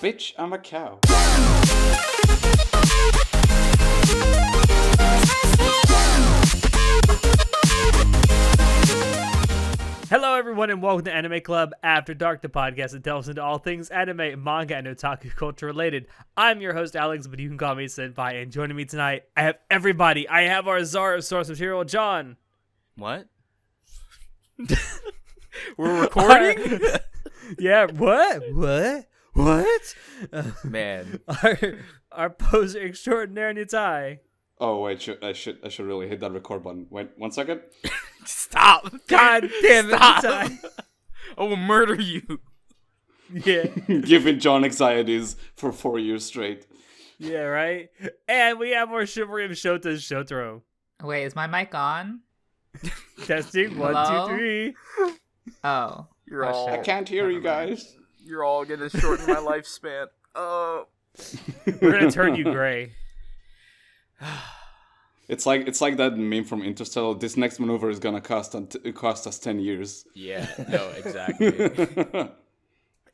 Bitch, I'm a cow. Hello, everyone, and welcome to Anime Club After Dark, the podcast that delves into all things anime, manga, and otaku culture related. I'm your host, Alex, but you can call me Senpai, and joining me tonight, I have everybody. I have our czar of source material, John. What? We're recording? Yeah, what? Man. Our poser extraordinaire, Nitai. Oh wait, I should really hit that record button. Wait, 1 second. Stop! God damn it, Stop! Nitai. I will murder you. Yeah. Giving John anxieties for 4 years straight. Yeah, right? And we have our chivalry of Shota's Shotaro. Wait, is my mic on? Testing, 1, Hello? 2, 3. Oh. You're Oh, all. I shit. can't hear you guys. You're all gonna shorten my lifespan. We're gonna turn you gray. It's like that meme from Interstellar. This next maneuver is gonna cost us 10 years. Yeah. No. Exactly.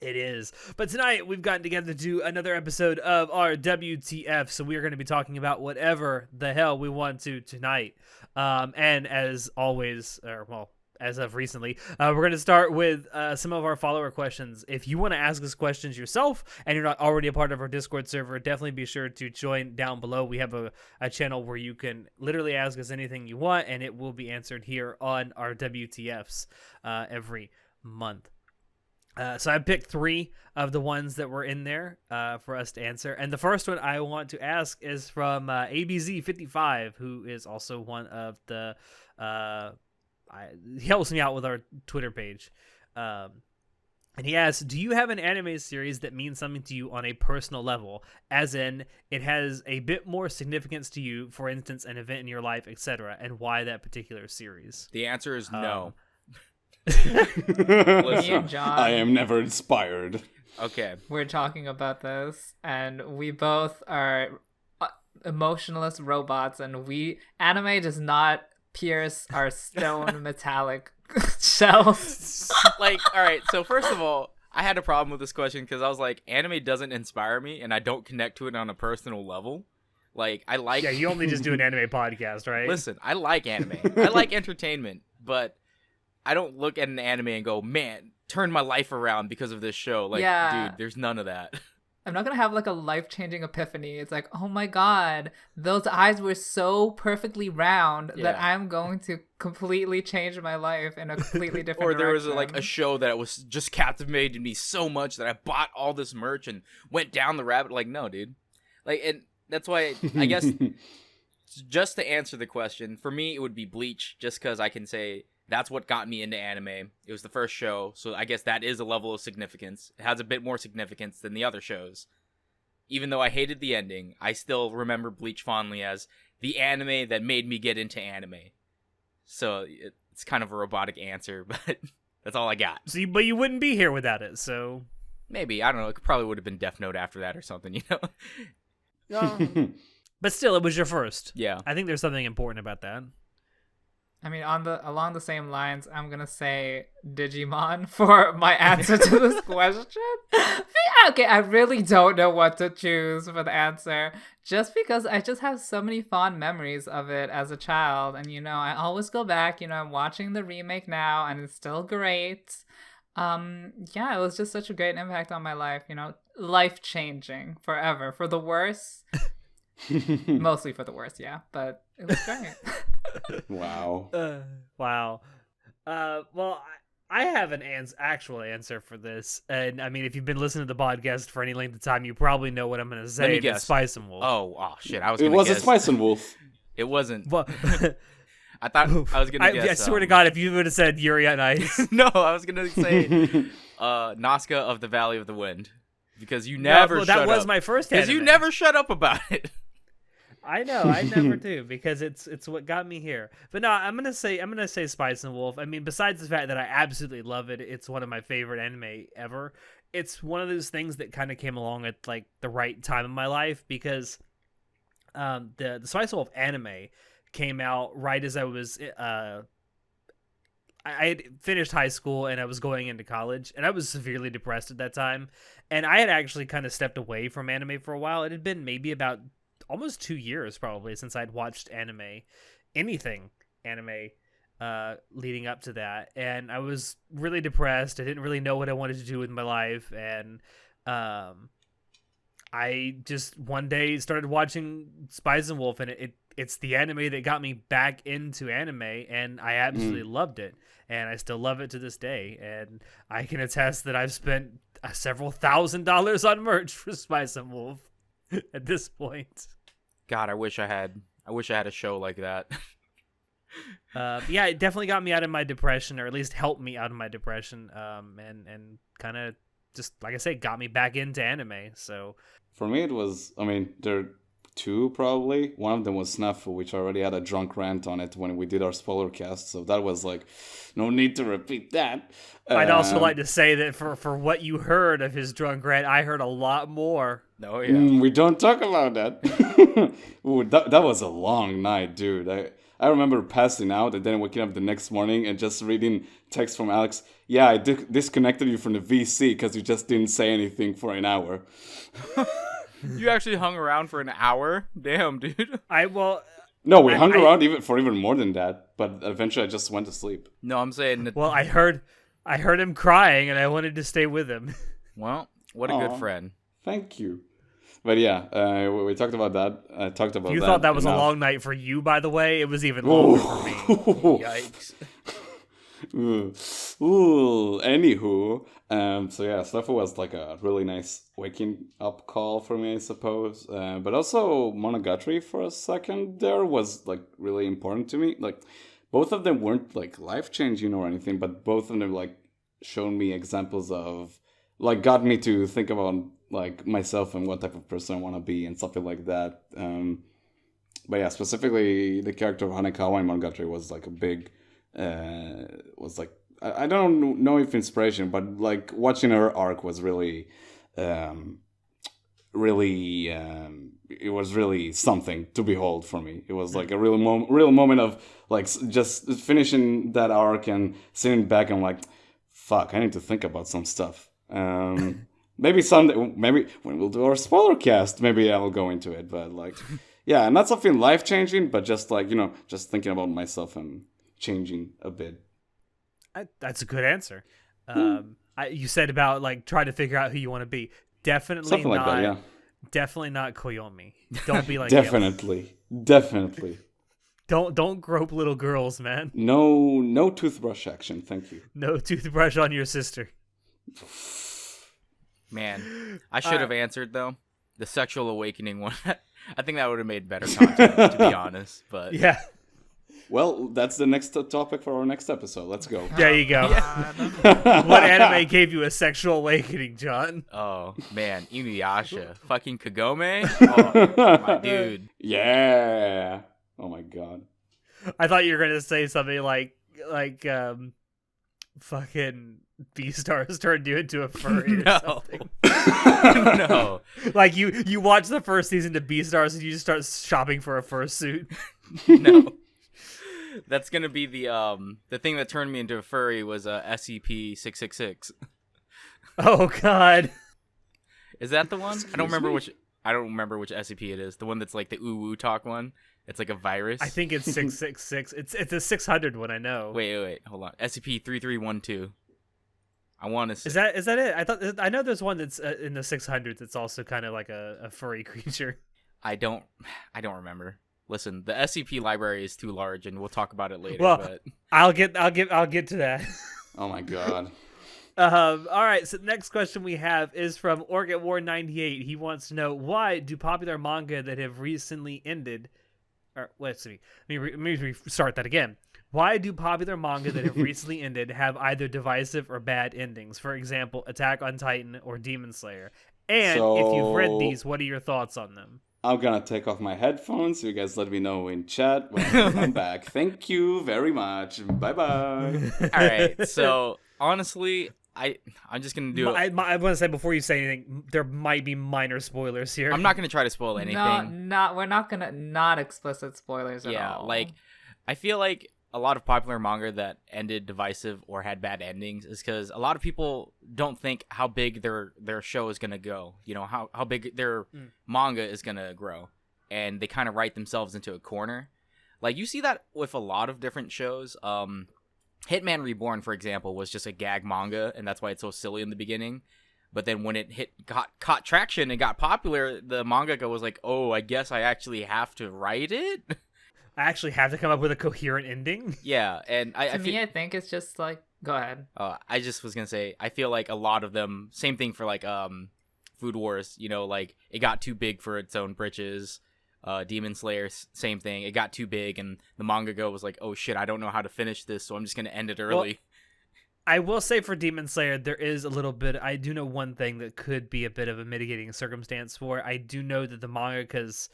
It is. But tonight we've gotten together to do another episode of our WTF. So we are going to be talking about whatever the hell we want to tonight. And as always, as of recently, we're going to start with some of our follower questions. If you want to ask us questions yourself and you're not already a part of our Discord server, definitely be sure to join down below. We have a channel where you can literally ask us anything you want, and it will be answered here on our WTFs every month. So I picked 3 of the ones that were in there for us to answer. And the first one I want to ask is from ABZ55, who is also one of the... he helps me out with our Twitter page. And he asks, do you have an anime series that means something to you on a personal level? As in, it has a bit more significance to you, for instance, an event in your life, etc. And why that particular series? The answer is no. Me Listen. and John, I am never inspired. Okay. we're talking about this, and we both are emotionless robots, and anime does not pierce our stone metallic shells. Like, all right. So first of all, I had a problem with this question because I was like, anime doesn't inspire me, and I don't connect to it on a personal level. Like, I like. Yeah, you only just do an anime podcast, right? Listen, I like anime. I like entertainment, but I don't look at an anime and go, man, turn my life around because of this show. Like, Yeah. dude, there's none of that. I'm not gonna have like a life-changing epiphany. It's like, oh my god, those eyes were so perfectly round that Yeah. I'm going to completely change my life in a completely different Or there was direction. like a show that was just captivated me so much that I bought all this merch and went down the rabbit. Like, no, dude. Like, and that's why I guess just to answer the question, for me it would be Bleach, just because I can say that's what got me into anime. It was the first show, so I guess that is a level of significance. It has a bit more significance than the other shows. Even though I hated the ending, I still remember Bleach fondly as the anime that made me get into anime. So it's kind of a robotic answer, but that's all I got. So but you wouldn't be here without it, so... Maybe, I don't know, it probably would have been Death Note after that or something, you know? But still, it was your first. Yeah. I think there's something important about that. I mean, along the same lines, I'm gonna say Digimon for my answer to this question. Okay, I really don't know what to choose for the answer, just because I just have so many fond memories of it as a child, and I always go back. I'm watching the remake now, and it's still great. Yeah, it was just such a great impact on my life. Life changing forever, for the worse. Mostly for the worst, yeah, but it was great. Wow. Wow. Well, I have an actual answer for this, and I mean, if you've been listening to the podcast for any length of time, you probably know what I'm going to say. Let me It's guess. Spice and Wolf. Oh shit, I was It gonna was guess. a Spice and Wolf. It wasn't. Well, I thought I was gonna guess. I swear to God, if you would have said Yuri on Ice, No, I was gonna say Nazca of the Valley of the Wind. Because you never shut that was up. my first Because you anime. never shut up about it. I know, I never do, because it's what got me here. But no, I'm gonna say Spice and Wolf. I mean, besides the fact that I absolutely love it, it's one of my favorite anime ever. It's one of those things that kind of came along at like the right time in my life, because the Spice and Wolf anime came out right as I was I had finished high school and I was going into college, and I was severely depressed at that time. And I had actually kind of stepped away from anime for a while. It had been maybe about almost 2 years probably since I'd watched anything anime, leading up to that. And I was really depressed. I didn't really know what I wanted to do with my life. And I just one day started watching Spice and Wolf, and it's the anime that got me back into anime, and I absolutely loved it, and I still love it to this day. And I can attest that I've spent several $1,000s on merch for Spice and Wolf at this point. God, I wish I had a show like that. Yeah, it definitely got me out of my depression, or at least helped me out of my depression, and kind of just, like I say, got me back into anime. So For me, it was, I mean, there are two probably. One of them was Snafu, which I already had a drunk rant on it when we did our spoiler cast. So that was like, no need to repeat that. I'd also like to say that for what you heard of his drunk rant, I heard a lot more. Oh, yeah. We don't talk about that. Ooh, that was a long night, dude. I remember passing out and then waking up the next morning and just reading text from Alex. Yeah, I disconnected you from the VC because you just didn't say anything for an hour. You actually hung around for an hour? Damn, dude. No, we hung around even more than that, but eventually I just went to sleep. No, I'm saying... Well, I heard him crying and I wanted to stay with him. Well, what a good friend. Thank you. But yeah, we talked about that. I talked about that. You thought that was enough. A long night for you, by the way? It was even longer for me. Yikes. Anywho, so yeah, Snafu was like a really nice waking up call for me, I suppose. But also Monogatari for a second there was like really important to me. Like both of them weren't like life changing or anything, but both of them like showed me examples of like got me to think about like myself and what type of person I want to be and something like that. But yeah, specifically the character of Hanekawa in Monogatari was like a big. Was like I don't know if inspiration, but like watching her arc was really, it was really something to behold for me. It was like a real moment of like just finishing that arc and sitting back and like, fuck, I need to think about some stuff. Maybe someday, maybe when we'll do our spoiler cast, maybe I'll go into it. But like, yeah, not something life changing, but just like just thinking about myself and changing a bit. That's a good answer. You said about like trying to figure out who you want to be. Definitely something not. Like that, yeah. Definitely not Koyomi. Don't be like definitely. Don't grope little girls, man. No toothbrush action. Thank you. No toothbrush on your sister. Man, I should have answered though. The sexual awakening one. I think that would have made better content, to be honest. But yeah. Well, that's the next topic for our next episode. Let's go. There you go. What anime gave you a sexual awakening, John? Oh, man. Inuyasha. Fucking Kagome? Oh, my dude. Yeah. Oh, my God. I thought you were going to say something like fucking Beastars turned you into a furry or something. No. Like you watch the first season of Beastars and you just start shopping for a fursuit. No. That's gonna be the thing that turned me into a furry was SCP-666. Oh God! Is that the one? I don't remember which SCP it is. The one that's like the woo talk one. It's like a virus. I think it's 666. It's a 600 one. I know. Wait. Hold on. SCP-3312. I want to. Is that it? I know there's one that's in the 600s. It's also kind of like a furry creature. I don't remember. Listen, the SCP library is too large, and we'll talk about it later. Well, but... I'll get to that. Oh my God. All right. So the next question we have is from Orchid War 98. He wants to know, why do popular manga that have recently ended, or let's see, let me restart that again. Why do popular manga that have recently ended have either divisive or bad endings? For example, Attack on Titan or Demon Slayer. And if you've read these, what are your thoughts on them? I'm gonna take off my headphones, so you guys let me know in chat when I'm back. Thank you very much. Bye-bye. All right, so honestly, I'm just gonna do it. I want to say before you say anything, there might be minor spoilers here. I'm not gonna try to spoil anything. We're not gonna not explicit spoilers at all. Yeah, like I feel like a lot of popular manga that ended divisive or had bad endings is because a lot of people don't think how big their show is gonna go. You know how big their manga is gonna grow, and they kind of write themselves into a corner. Like you see that with a lot of different shows. Hitman Reborn, for example, was just a gag manga, and that's why it's so silly in the beginning. But then when it caught traction and got popular, the mangaka was like, "Oh, I guess I actually have to write it." I actually have to come up with a coherent ending. Yeah, and I think it's just like, go ahead. I just was gonna say, I feel like a lot of them, same thing for like Food Wars. You know, like it got too big for its own britches. Demon Slayer, same thing. It got too big, and the mangaka was like, "Oh shit, I don't know how to finish this, so I'm just gonna end it early." Well, I will say for Demon Slayer, there is a little bit. I do know one thing that could be a bit of a mitigating circumstance for it. I do know that the mangaka's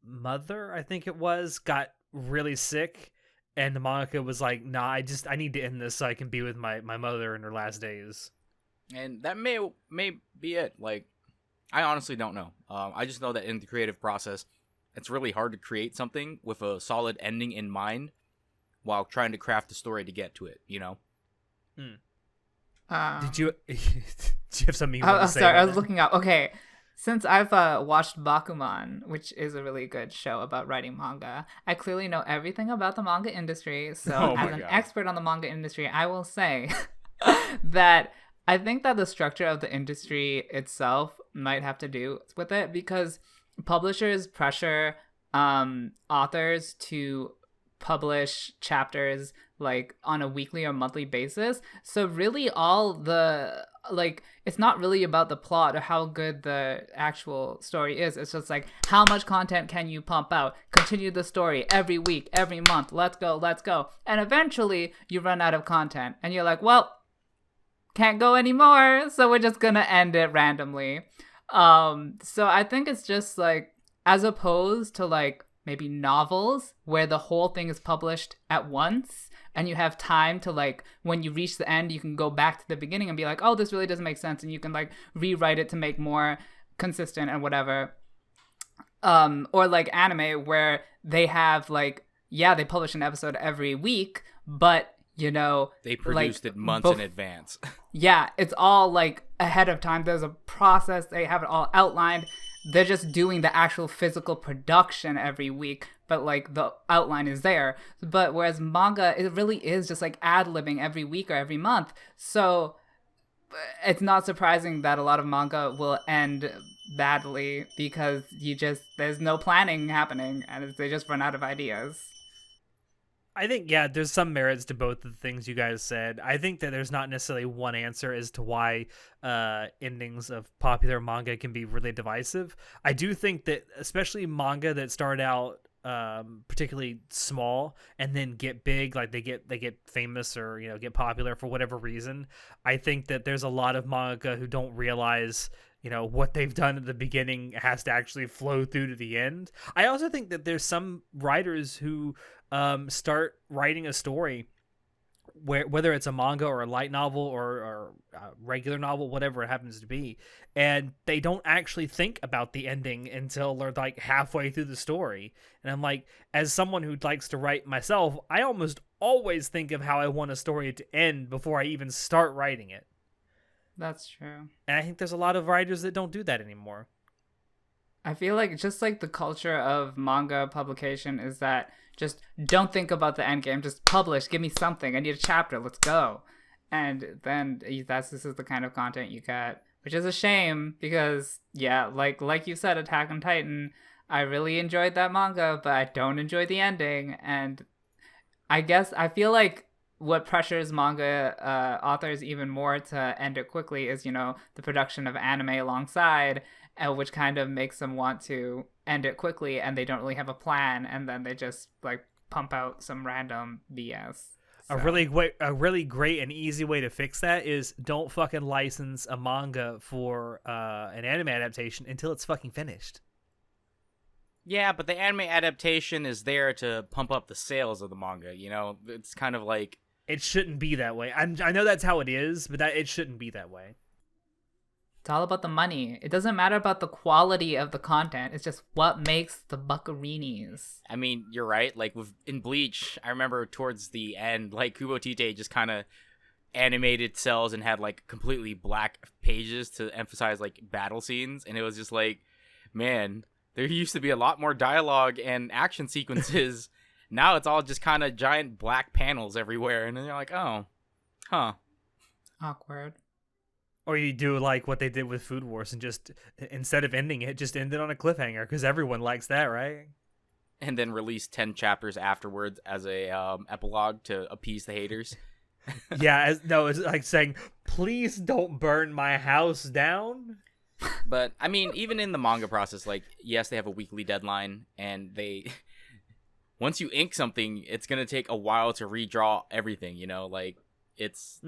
mother, I think it was, got really sick, and the mangaka was like, "Nah, I need to end this so I can be with my mother in her last days." And that may be it. Like, I honestly don't know. I just know that in the creative process, it's really hard to create something with a solid ending in mind while trying to craft the story to get to it. You know. Did you have something you want to say? Sorry, I was looking up. Okay, since I've watched Bakuman, which is a really good show about writing manga, I clearly know everything about the manga industry. So as an expert on the manga industry, I will say that I think that the structure of the industry itself might have to do with it, because publishers pressure authors to publish chapters like on a weekly or monthly basis. So really all the it's not really about the plot or how good the actual story is. It's just like, how much content can you pump out? Continue the story every week, every month. Let's go. And eventually you run out of content and you're like, well, can't go anymore, so we're just gonna end it randomly. So I think it's just like, as opposed to like maybe novels where the whole thing is published at once and you have time to, like, when you reach the end, you can go back to the beginning and be like, oh, this really doesn't make sense, and you can like rewrite it to make more consistent and whatever. Or like anime where they have like, yeah, they publish an episode every week, but you know, they produced it months in advance. Yeah, it's all like ahead of time. There's a process. They have it all outlined. They're just doing the actual physical production every week, but like the outline is there. But whereas manga, it really is just like ad-libbing every week or every month. So it's not surprising that a lot of manga will end badly because there's no planning happening and they just run out of ideas. I think, yeah, there's some merits to both of the things you guys said. I think that there's not necessarily one answer as to why endings of popular manga can be really divisive. I do think that especially manga that start out particularly small and then get big, like they get famous or, you know, get popular for whatever reason. I think that there's a lot of mangaka who don't realize, you know, what they've done at the beginning has to actually flow through to the end. I also think that there's some writers who start writing a story whether it's a manga or a light novel or a regular novel, whatever it happens to be, and they don't actually think about the ending until they're like halfway through the story. And I'm like, as someone who likes to write myself, I almost always think of how I want a story to end before I even start writing it. That's true. And I think there's a lot of writers that don't do that anymore. I feel like just like the culture of manga publication is that just don't think about the end game, just publish, give me something, I need a chapter, let's go. And then this is the kind of content you get, which is a shame because, yeah, like you said, Attack on Titan, I really enjoyed that manga, but I don't enjoy the ending. And I guess I feel like what pressures manga authors even more to end it quickly is, you know, the production of anime alongside, which kind of makes them want to end it quickly, and they don't really have a plan, and then they just like pump out some random BS. So. A really great and easy way to fix that is don't fucking license a manga for an anime adaptation until it's fucking finished. Yeah, but the anime adaptation is there to pump up the sales of the manga, you know? It's kind of like... It shouldn't be that way. I know that's how it is, but it shouldn't be that way. It's all about the money. It doesn't matter about the quality of the content. It's just what makes the buccarinis. I mean, you're right. Like in Bleach, I remember towards the end, like Kubo Tite just kind of animated cells and had like completely black pages to emphasize like battle scenes, and it was just like, man, there used to be a lot more dialogue and action sequences. Now it's all just kind of giant black panels everywhere, and then you're like, oh, huh. Awkward. Or you do like what they did with Food Wars and just, instead of ending it, just end it on a cliffhanger, because everyone likes that, right? And then release 10 chapters afterwards as a epilogue to appease the haters. Yeah, it's like saying, please don't burn my house down. But, I mean, even in the manga process, like, yes, they have a weekly deadline, and they... Once you ink something, it's going to take a while to redraw everything, you know? Like, it's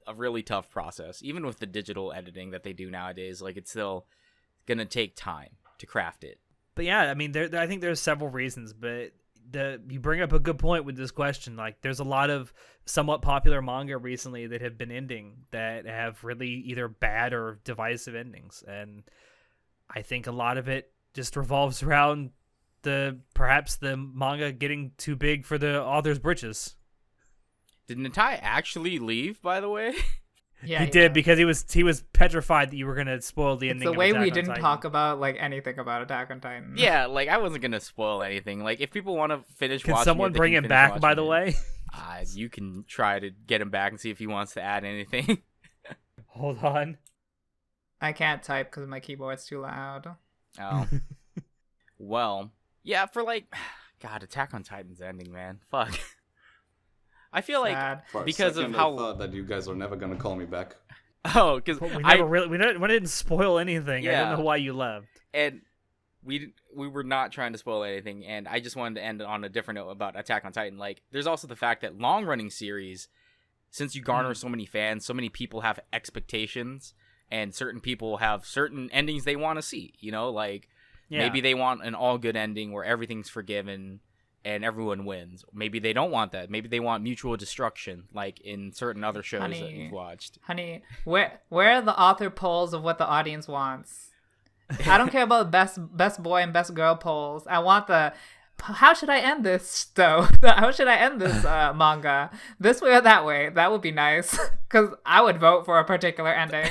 a really tough process. Even with the digital editing that they do nowadays, like, it's still going to take time to craft it. But yeah, I mean, I think there's several reasons, but you bring up a good point with this question. Like, there's a lot of somewhat popular manga recently that have been ending that have really either bad or divisive endings. And I think a lot of it just revolves around perhaps the manga getting too big for the author's britches. Did Natai actually leave, by the way? Yeah, he did, because he was petrified that you were gonna spoil the ending. It's the way of Attack we on didn't Titan. talk about like anything about Attack on Titan. Yeah, like, I wasn't going to spoil anything. Like, if people want to finish Can watching someone it, they bring can him finish back, watching by the it. way? You can try to get him back and see if he wants to add anything. Hold on. I can't type because my keyboard's too loud. Oh. Well, yeah, for like... God, Attack on Titan's ending, man. Fuck. I feel like... Sad. For a Because of second, how- I thought that you guys were never gonna call me back. Oh, because But we didn't spoil anything. I Yeah. don't know why you left. And we were not trying to spoil anything, and I just wanted to end on a different note about Attack on Titan. Like, there's also the fact that long-running series, since you garner so many fans, so many people have expectations, and certain people have certain endings they want to see, you know? Like, maybe they want an all-good ending where everything's forgiven and everyone wins. Maybe they don't want that. Maybe they want mutual destruction, like in certain other shows that you've watched. Honey, where are the author polls of what the audience wants? I don't care about best boy and best girl polls. I want how should I end this though? How should I end this manga? This way or that way? That would be nice, because I would vote for a particular ending.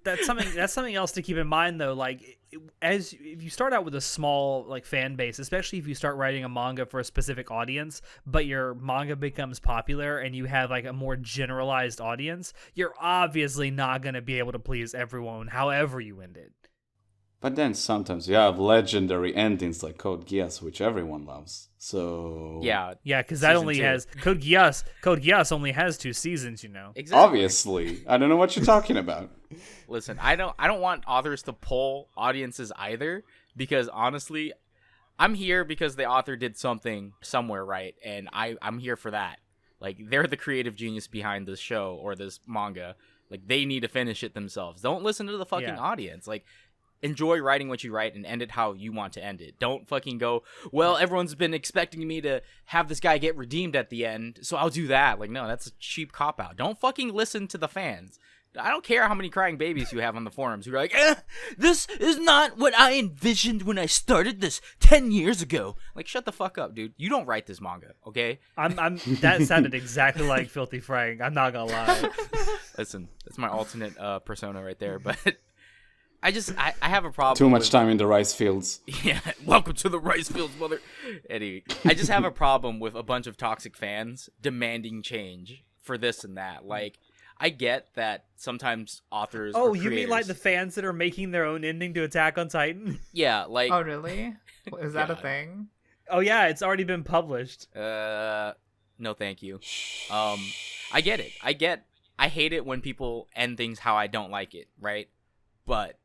That's something else to keep in mind, though. Like, if you start out with a small like fan base, especially if you start writing a manga for a specific audience, but your manga becomes popular and you have like a more generalized audience, you're obviously not going to be able to please everyone, however you end it. But then sometimes you have legendary endings like Code Geass, which everyone loves. So Yeah, because that Season only 2. has Code Geass only has 2 seasons, you know. exactly. obviously, I don't know what you're talking about. Listen, I don't want authors to poll audiences either, because honestly, I'm here because the author did something somewhere right, and I'm here for that. Like, they're the creative genius behind this show or this manga. Like, they need to finish it themselves. Don't listen to the fucking audience. Like, enjoy writing what you write and end it how you want to end it. Don't fucking go, well, everyone's been expecting me to have this guy get redeemed at the end, so I'll do that. Like, no, that's a cheap cop-out. Don't fucking listen to the fans. I don't care how many crying babies you have on the forums who are like, this is not what I envisioned when I started this 10 years ago. Like, shut the fuck up, dude. You don't write this manga, okay? That sounded exactly like Filthy Frank. I'm not gonna lie. Listen, that's my alternate persona right there, but I have a problem. Too much with- time in the rice fields. Yeah, welcome to the rice fields, mother. Anyway, I just have a problem with a bunch of toxic fans demanding change for this and that. Like, I get that sometimes authors. Oh, or you mean like the creators- fans that are making their own ending to Attack on Titan? Yeah, like. Oh, really? Is that a God. thing? Oh yeah, it's already been published. No, thank you. I get it. I hate it when people end things how I don't like it, right? But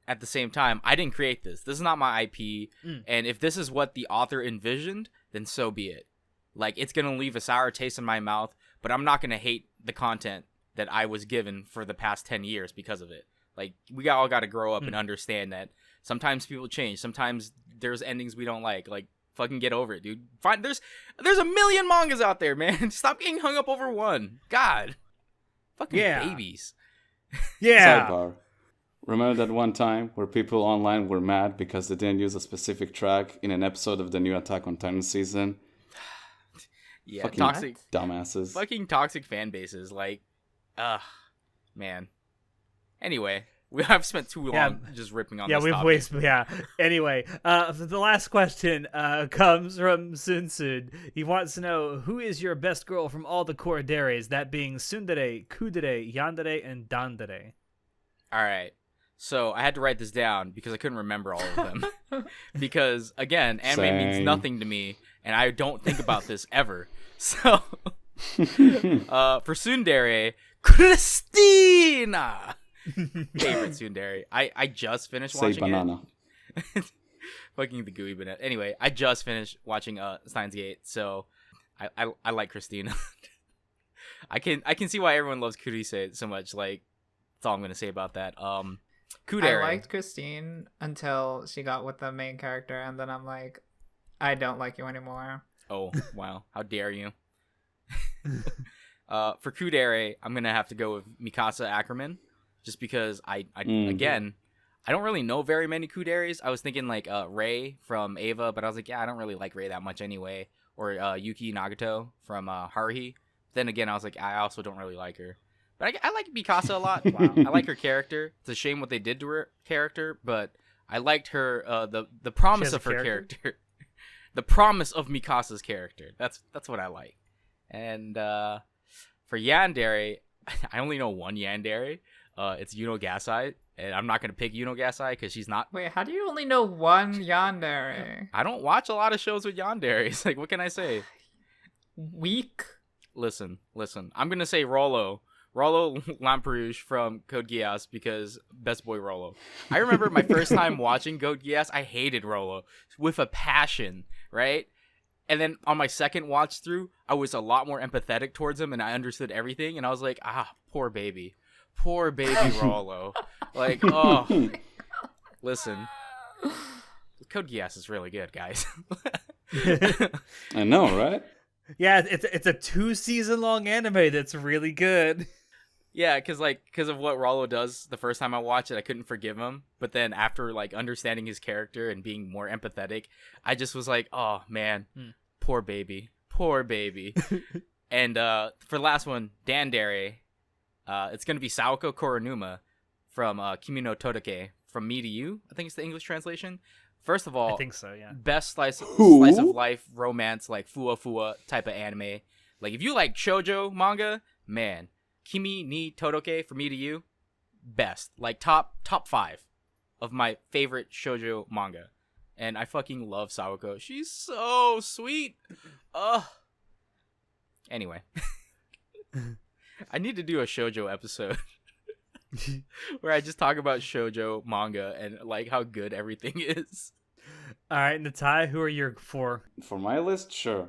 at the same time, I didn't create this. This is not my IP. And if this is what the author envisioned, then so be it. Like, it's going to leave a sour taste in my mouth, but I'm not going to hate the content that I was given for the past 10 years because of it. Like, we all got to grow up and understand that sometimes people change. Sometimes there's endings we don't like. Like, fucking get over it, dude. Fine, there's a million mangas out there, man. Stop getting hung up over one. God. Fucking Yeah. babies. Yeah. Sidebar. Remember that one time where people online were mad because they didn't use a specific track in an episode of the new Attack on Titan season? Yeah, Fucking toxic, dumbasses. fucking toxic fan bases. Like, man. Anyway, I've spent too long just ripping on. Yeah, this we've topic. wasted. Yeah. Anyway, the last question comes from Sun Sun. He wants to know, who is your best girl from all the core deres, that being Tsundere, Kudere, Yandere, and Dandere? All right. So I had to write this down because I couldn't remember all of them. Because again, anime means Same. nothing to me, and I don't think about this ever. So for tsundere, Christina, favorite tsundere. I just finished Say watching banana. it. Fucking the gooey banana. Anyway, I just finished watching Steins Gate, so I like Christina. I can see why everyone loves Kurise so much. Like, that's all I'm gonna say about that. Kudere. I liked Christine until she got with the main character, and then I'm like, I don't like you anymore. Oh, wow. How dare you? For Kudere, I'm going to have to go with Mikasa Ackerman, just because again, I don't really know very many Kuderes. I was thinking like Rei from Ava, but I was like, yeah, I don't really like Rei that much anyway. Or Yuki Nagato from Haruhi. Then again, I was like, I also don't really like her. But I like Mikasa a lot. Wow. I like her character. It's a shame what they did to her character, but I liked her, the promise of her character. The promise of Mikasa's character. That's what I like. And for Yandere, I only know one Yandere. It's Yuno Gasai, and I'm not gonna pick Yuno Gasai because she's not. Wait, how do you only know one yandere? I don't watch a lot of shows with yanderes. Like, what can I say? Weak. Listen. I'm gonna say Rollo Lamperouge from Code Geass because best boy Rollo. I remember my first time watching Code Geass, I hated Rollo with a passion, right? And then on my second watch through, I was a lot more empathetic towards him and I understood everything. And I was like, poor baby Rollo. Like, oh, listen, Code Geass is really good, guys. I know, right? Yeah, it's a 2-season long anime that's really good. Yeah, because of what Rollo does the first time I watched it, I couldn't forgive him. But then after like understanding his character and being more empathetic, I just was like, oh man, poor baby. And for the last one, Dandere, it's gonna be Saoko Koronuma from Kimi no Todoke, From Me to You. I think it's the English translation. First of all, I think so. Yeah. best slice of life romance, like fua type of anime. Like if you like shoujo manga, man, Kimi ni Todoke, From Me to You, best. Like top 5 of my favorite shoujo manga. And I fucking love Sawako. She's so sweet. Ugh. Anyway. I need to do a shoujo episode where I just talk about shoujo manga and like how good everything is. All right, Natai, who are your 4? For my list, sure.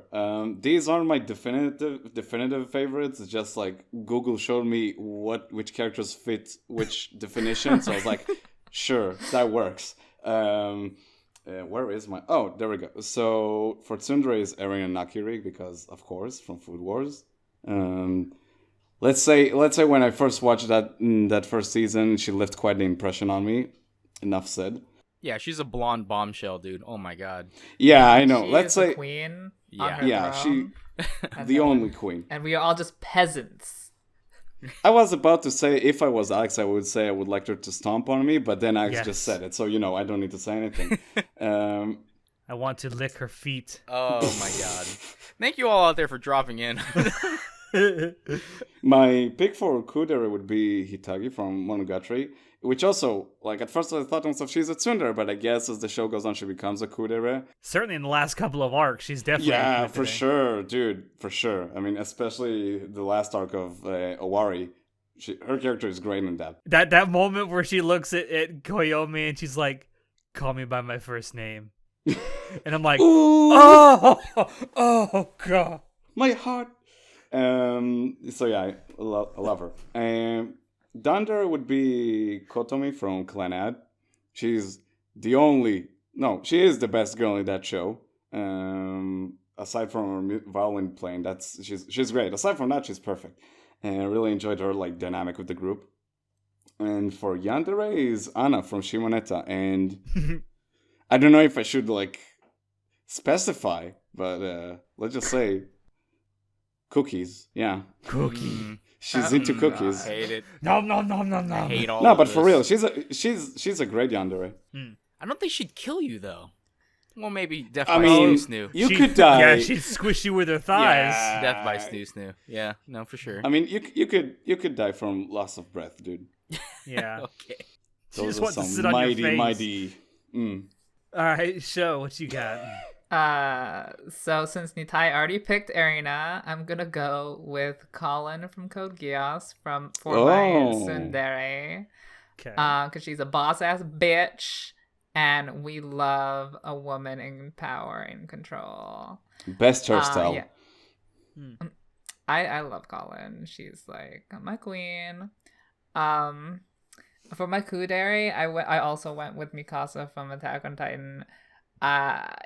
These aren't my definitive favorites. It's just like Google showed me which characters fit which definition, so I was like, sure, that works. Where is my? Oh, there we go. So for Tsundere is Eren and Nakiri because, of course, from Food Wars. Let's say when I first watched that first season, she left quite the impression on me. Enough said. Yeah, she's a blonde bombshell, dude. Oh my god. Yeah, I know. She Let's is say the queen. Yeah. On her yeah, throne, the only queen. and we are all just peasants. I was about to say, if I was Alex, I would say I would like her to stomp on me, but then Alex Yes. just said it, so I don't need to say anything. I want to lick her feet. Oh my god. Thank you all out there for dropping in. My pick for Kudere would be Hitagi from Monogatari, which also, like, at first I thought to myself, she's a tsundere, but I guess as the show goes on, she becomes a Kudere. Certainly in the last couple of arcs, she's definitely Yeah, a for Kudere. sure, dude, for sure. I mean, especially the last arc of Owari. Her character is great in that. That moment where she looks at Koyomi and she's like, "Call me by my first name," and I'm like, Ooh, "Oh god." my heart. So yeah, I love her. Dunder would be Kotomi from Clan Ad. She's she is the best girl in that show. Aside from her violin playing, she's great. Aside from that, she's perfect. And I really enjoyed her like dynamic with the group. And for yandere is Anna from Shimoneta. And I don't know if I should like specify, but let's just say cookies. Yeah, Cookie. she's into cookies. I hate it. Nom nom nom nom I nom. hate all No, of but for real, this. she's a great yandere. I don't think she'd kill you though. Well, maybe death I by mean, snoo snoo. you She- could die. Yeah, she'd squish you with her thighs. Yeah. Death by snoo snoo. Yeah, no, for sure. I mean, you could die from loss of breath, dude. Yeah. Okay. She Those just are wants to some sit on your face. mighty. All right, show what you got. So since Nitai already picked Arena, I'm gonna go with Colin from Code Geass for my Oh. tsundere. Okay. Because she's a boss ass bitch, and we love a woman in power and control. Best hairstyle. Yeah. I love Colin. She's like my queen. For my kudere, I also went with Mikasa from Attack on Titan.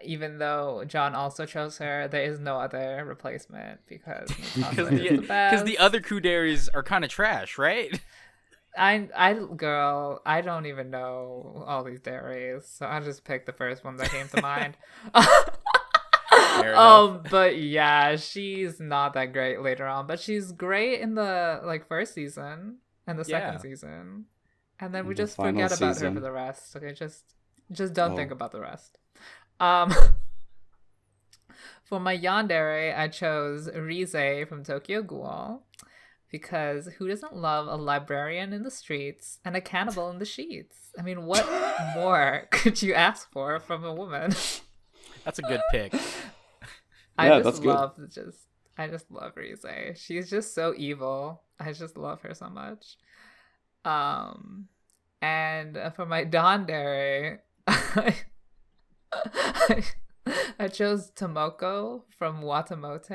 Even though John also chose her, there is no other replacement because Mikasa is the best. the other Kuderis are kind of trash, right? Girl, I don't even know all these dairies, so I just picked the first one that came to mind. Fair enough. But yeah, she's not that great later on, but she's great in the like first season and the second Yeah. season, and then we In the just final forget about her season. for the rest. Okay, just don't Oh. think about the rest. For my yandere, I chose Rize from Tokyo Ghoul. Because who doesn't love a librarian in the streets and a cannibal in the sheets? I mean, what more could you ask for from a woman? That's a good pick. Yeah, that's good. I just love Rize. She's just so evil. I just love her so much. And for my Dandere, I chose Tomoko from Watamote.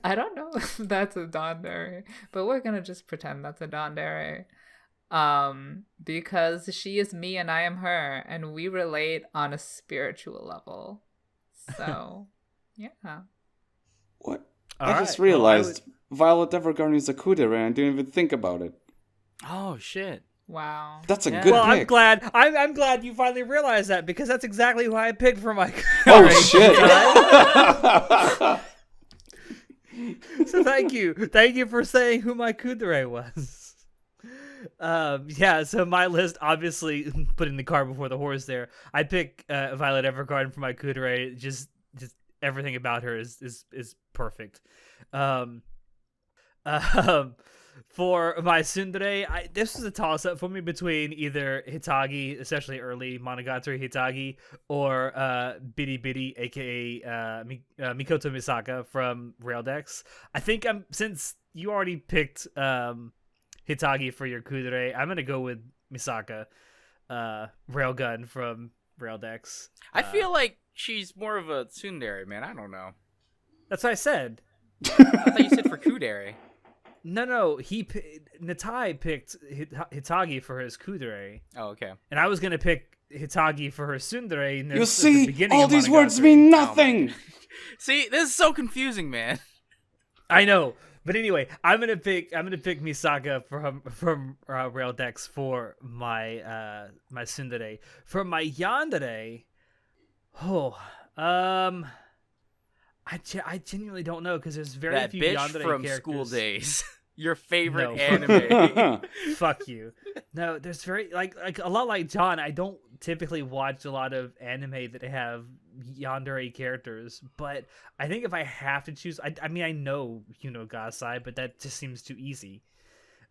I don't know if that's a Dandere, but we're gonna just pretend that's a Dandere. Because she is me and I am her, and we relate on a spiritual level. So, yeah. What? All I just right, well, realized Violet Evergarden is a kudere and I didn't even think about it. Oh shit. Wow. That's a Yeah. good Well, pick. I'm glad you finally realized that because that's exactly who I picked for my. Oh shit! So thank you for saying who my kudere was. Yeah, so my list, obviously putting the cart before the horse there, I pick Violet Evergarden for my kudere. Just everything about her is perfect. For my tsundere, this was a toss-up for me between either Hitagi, especially early Monogatari Hitagi, or Bidi Bidi, aka Mikoto Misaka from Raildex. I think since you already picked Hitagi for your kudere, I'm gonna go with Misaka, Railgun from Raildex. I feel like she's more of a tsundere, man. I don't know. That's what I said. I thought you said for kudere. No, Natai picked Hitagi for his kudere, Oh, okay. and I was gonna pick Hitagi for her tsundere. And You at the see, beginning all of these words Monogatari. mean nothing. See, this is so confusing, man. I know, but anyway, I'm gonna pick Misaka from Raildex for my my tsundere. For my yandere, I genuinely don't know because there's very That few bitch yandere from characters. School Days. Your favorite No. anime. Fuck you. No, there's very like a lot like John. I don't typically watch a lot of anime that have yandere characters, but I think if I have to choose, I mean I know Gasai, but that just seems too easy.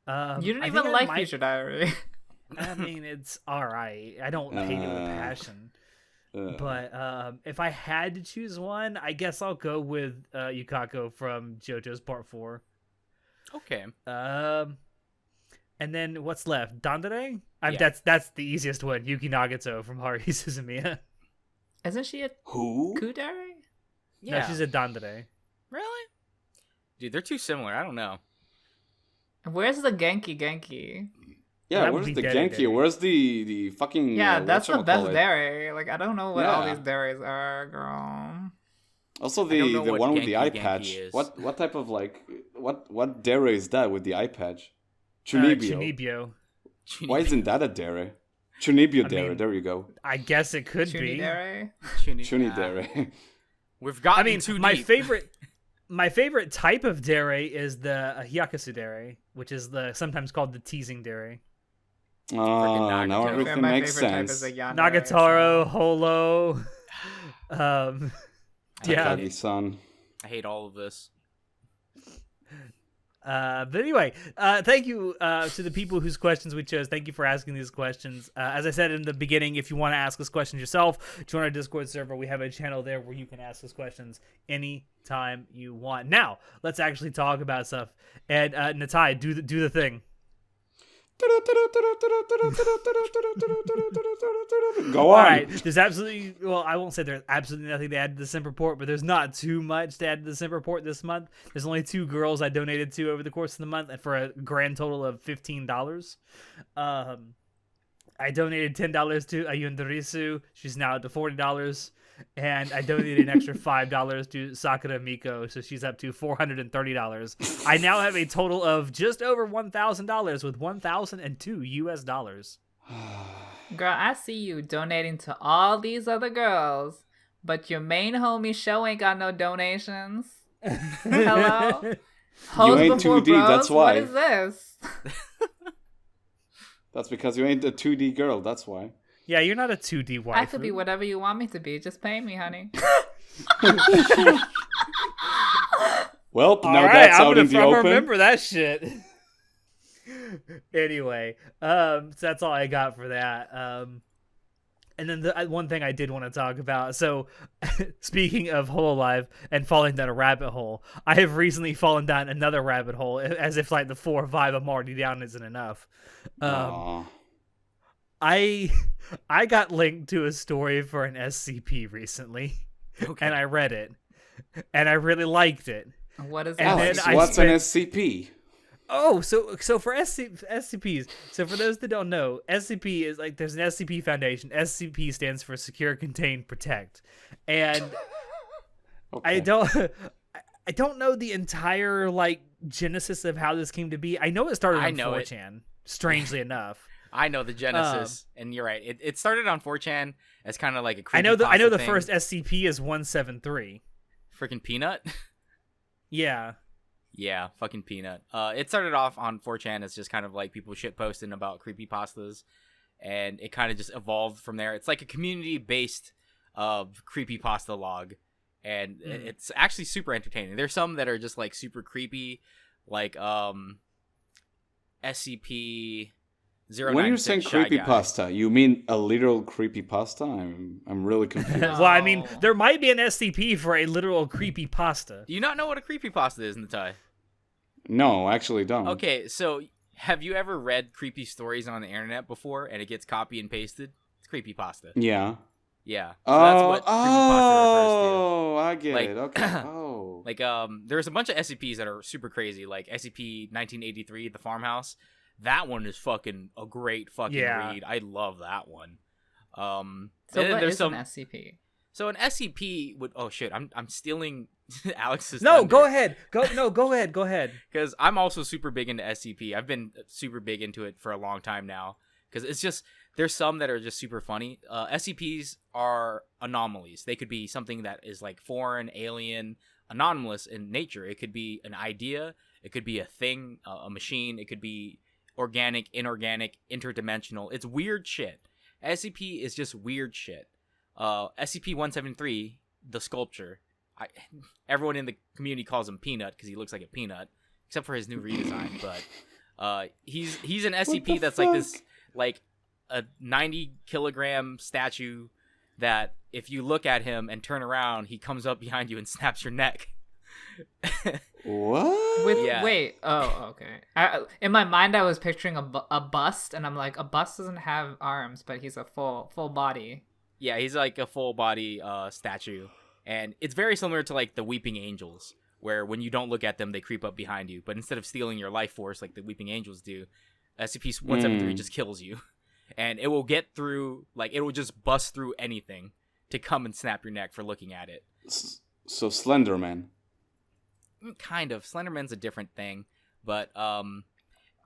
You didn't I even think I like might- Future Diary. I mean, it's all right. I don't hate it with passion. But if I had to choose one, I guess I'll go with Yukako from JoJo's Part 4. Okay. And then what's left? Dandere? Yeah. That's the easiest one. Yuki Nagato from Haruhi Suzumiya. Isn't she a Who? kudere? Yeah. No, she's a Dandere. Really? Dude, they're too similar. I don't know. Where's the Genki? Yeah, That would where's be the Dere Genki? Dere. Where's the fucking? Yeah, that's the best whatchamacallit? dairy. Like, I don't know what all Yeah. these dairies are, girl. Also, I don't know the what one with Genki the eye Genki patch. is. What type of like what dare is that with the eye patch? Chunibyo. Chunibyo. Why isn't that a dere? Chunibyo I dere. mean, There you go. I guess it could be. Chunidere. We've gotten I mean, too my deep. favorite type of dere is the hyakasu dere, which is sometimes called the teasing dere. Oh, now Nagatoro. everything my makes favorite type sense. is a yandere, Nagatoro, so- Holo. Yeah. Takagi-san. I hate all of this. But anyway, thank you to the people whose questions we chose. Thank you for asking these questions. As I said in the beginning, if you want to ask us questions yourself, join our Discord server. We have a channel there where you can ask us questions anytime you want. Now, let's actually talk about stuff. And Natai, do the thing. Go on. All right, there's absolutely, well, I won't say there's absolutely nothing to add to the Sim report, but there's not too much to add to the Sim report this month. There's only 2 girls I donated to over the course of the month, and for a grand total of $15. I donated $10 to Ayundarisu. She's now up to $40. And I donated an extra $5 to Sakura Miko, so she's up to $430. I now have a total of just over $1,000 with $1,002. Girl, I see you donating to all these other girls, but your main homie show ain't got no donations. Hello? Hoes ain't before 2D, bros? that's why. What is this? That's because you ain't a 2D girl, that's why. Yeah, you're not a 2D wife. I could be whatever you want me to be. Just pay me, honey. Well, All now right, that's I'm out in the gonna open. remember that shit. Anyway, so that's all I got for that. And then the one thing I did want to talk about. So, speaking of Hololive and falling down a rabbit hole, I have recently fallen down another rabbit hole, as if like the 4 or 5 I'm already down isn't enough. Aw. I got linked to a story for an SCP recently, Okay. and I read it, and I really liked it. What is And that? then Alex, I what's an spent- SCP? Oh, so for SCPs, so for those that don't know, SCP is like, there's an SCP Foundation. SCP stands for Secure, Contain, Protect, and Okay. I don't know the entire like genesis of how this came to be. I know it started I on know it. 4chan, strangely enough. I know the genesis, and you're right. It started on 4chan as kind of like a creepypasta I know the thing. first SCP is 173. Freaking Peanut. Yeah. Yeah, fucking Peanut. It started off on 4chan as just kind of like people shit posting about creepypastas, and it kind of just evolved from there. It's like a community-based creepypasta log, and it's actually super entertaining. There's some that are just like super creepy, like SCP 096 When you're saying Shy Guy. creepypasta, you mean a literal creepypasta? I'm really confused. Well, I mean, there might be an SCP for a literal creepy pasta. Do you not know what a creepypasta is, Natai? No, I actually don't. Okay, so have you ever read creepy stories on the internet before and it gets copy and pasted? It's creepypasta. Yeah. Yeah. So that's what creepypasta I get Like- it. Okay. Oh. refers to. Like, there's a bunch of SCPs that are super crazy, like SCP-1983, The Farmhouse. That one is fucking a great fucking Yeah. read. I love that one. So and then what there's is some. an SCP? So an SCP would. Oh shit! I'm stealing Alex's. No, go ahead. Go ahead. Go ahead. Because I'm also super big into SCP. I've been super big into it for a long time now. Because it's just, there's some that are just super funny. SCPs are anomalies. They could be something that is like foreign, alien, anomalous in nature. It could be an idea. It could be a thing, a machine. It could be organic, inorganic, interdimensional. It's weird shit. SCP is just weird shit. SCP-173, the sculpture. Everyone in the community calls him Peanut because he looks like a peanut, except for his new redesign. But he's an SCP that's like this, like a 90-kilogram statue that if you look at him and turn around, he comes up behind you and snaps your neck. What? Yeah. Wait. Oh, okay. In my mind, I was picturing a bust, and I'm like, a bust doesn't have arms, but he's a full body. Yeah, he's like a full body statue, and it's very similar to like the Weeping Angels, where when you don't look at them, they creep up behind you. But instead of stealing your life force like the Weeping Angels do, SCP-173 just kills you, and it will get through, like, it will just bust through anything to come and snap your neck for looking at it. So Slenderman. Kind of. Slenderman's a different thing, but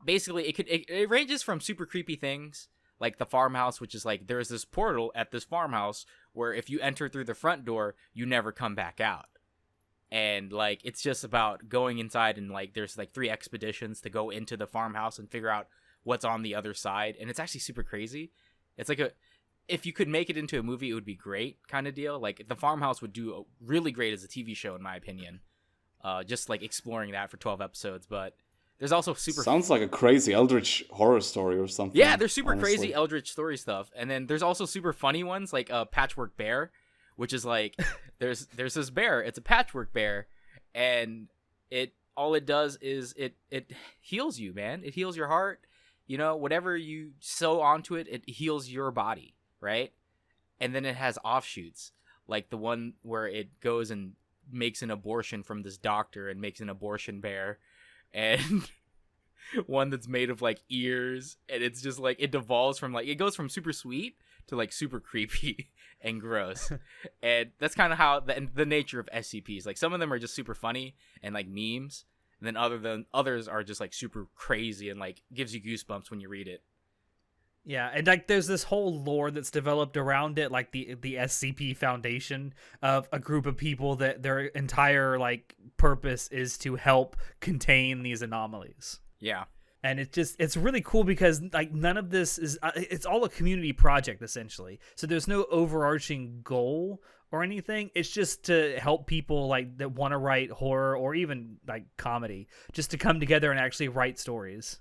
basically it ranges from super creepy things like the farmhouse, which is like there's this portal at this farmhouse where if you enter through the front door, you never come back out. And like it's just about going inside, and like there's like 3 expeditions to go into the farmhouse and figure out what's on the other side, and it's actually super crazy. It's like if you could make it into a movie, it would be great kind of deal. Like the farmhouse would do really great as a TV show in my opinion. Just like exploring that for 12 episodes, but there's also sounds like a crazy eldritch horror story or something. Yeah, there's super honestly. crazy eldritch story stuff, and then there's also super funny ones like Patchwork Bear, which is like there's this bear. It's a patchwork bear, and all it does is it heals you, man. It heals your heart. You know, whatever you sew onto it, it heals your body, right? And then it has offshoots, like the one where it goes and makes an abortion from this doctor and makes an abortion bear, and one that's made of like ears, and it's just like it devolves from like it goes from super sweet to like super creepy and gross. And that's kind of how the nature of SCPs, like some of them are just super funny and like memes, and then others are just like super crazy and like gives you goosebumps when you read it. Yeah, and like there's this whole lore that's developed around it, like the SCP Foundation of a group of people that their entire like purpose is to help contain these anomalies. Yeah. And it's really cool because like none of this is it's all a community project essentially. So there's no overarching goal or anything. It's just to help people like that want to write horror or even like comedy, just to come together and actually write stories.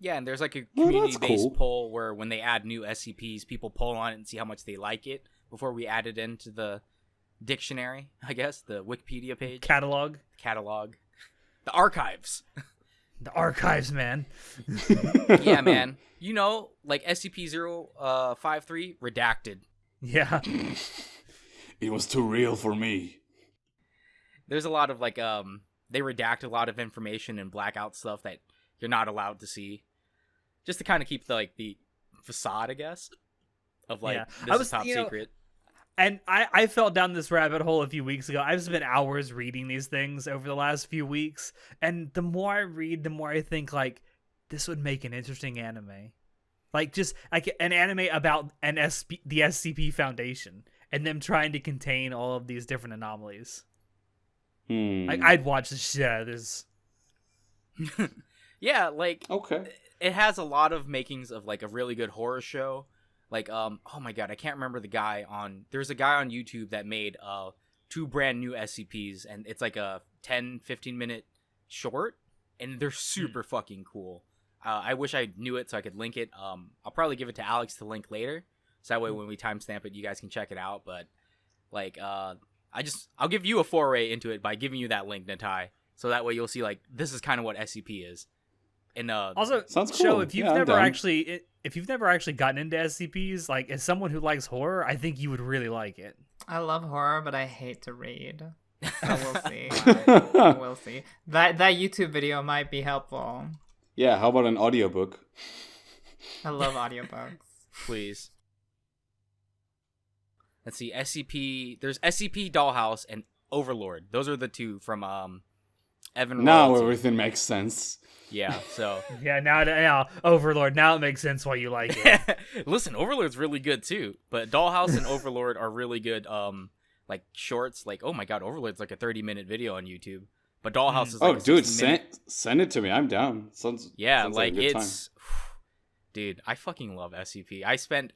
Yeah, and there's like a community-based poll where when they add new SCPs, people poll on it and see how much they like it before we add it into the dictionary, I guess, the Wikipedia page. Catalog. The archives. The archives, man. Yeah, man. You know, like SCP-053, redacted. Yeah. It was too real for me. There's a lot of like, they redact a lot of information and black out stuff that you're not allowed to see. Just to kind of keep the facade, I guess, of like, this is top secret. And I fell down this rabbit hole a few weeks ago. I've spent hours reading these things over the last few weeks. And the more I read, the more I think, like, this would make an interesting anime. Like, just like an anime about the SCP Foundation and them trying to contain all of these different anomalies. Like, I'd watch the shit out of this. Yeah, like, okay. It has a lot of makings of, like, a really good horror show. Like, oh my god, I can't remember the guy there's a guy on YouTube that made 2 brand new SCPs, and it's like a 10-15 minute short, and they're super fucking cool. I wish I knew it so I could link it. I'll probably give it to Alex to link later, so that way when we timestamp it, you guys can check it out. But, like, I'll give you a foray into it by giving you that link, Natai, so that way you'll see, like, this is kind of what SCP is. And also, sounds Joe, cool. if you've never actually gotten into SCPs, like as someone who likes horror, I think you would really like it. I love horror, but I hate to read. So we'll see. We'll see. That YouTube video might be helpful. Yeah, how about an audiobook? I love audiobooks. Please. Let's see, SCP. There's SCP Dollhouse and Overlord. Those are the 2 from Evan. Now Royalty. everything makes sense. Yeah, so Yeah, now Overlord. Now it makes sense why you like it. listen, Overlord's really good too. But Dollhouse and Overlord are really good. Like shorts. Like, oh my god, Overlord's like a 30-minute video on YouTube. But Dollhouse is like dude, send it to me. I'm down. Sounds like a good it's dude, I fucking love SCP. I spend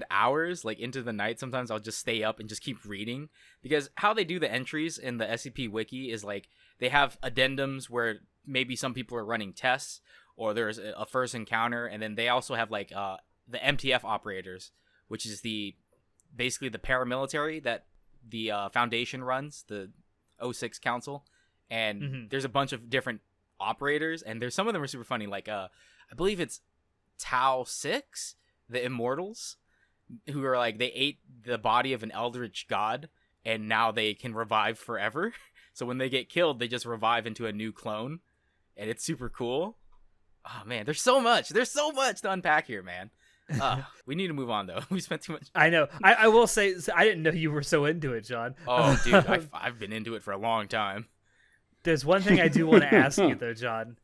hours like into the night. Sometimes I'll just stay up and just keep reading, because how they do the entries in the SCP wiki is like they have addendums where maybe some people are running tests or there's a first encounter, and then they also have like the MTF operators, which is basically the paramilitary that the Foundation runs, the 06 Council, and there's a bunch of different operators, and there's some of them are super funny, like I believe it's Tau 6, the Immortals, who are like they ate the body of an eldritch god and now they can revive forever. So when they get killed, they just revive into a new clone, and it's super cool. Oh man, there's so much to unpack here, man. We need to move on though. We spent too much. I know. I will say, I didn't know you were so into it, John. Oh, dude, I've been into it for a long time. There's one thing I do want to ask you though, John.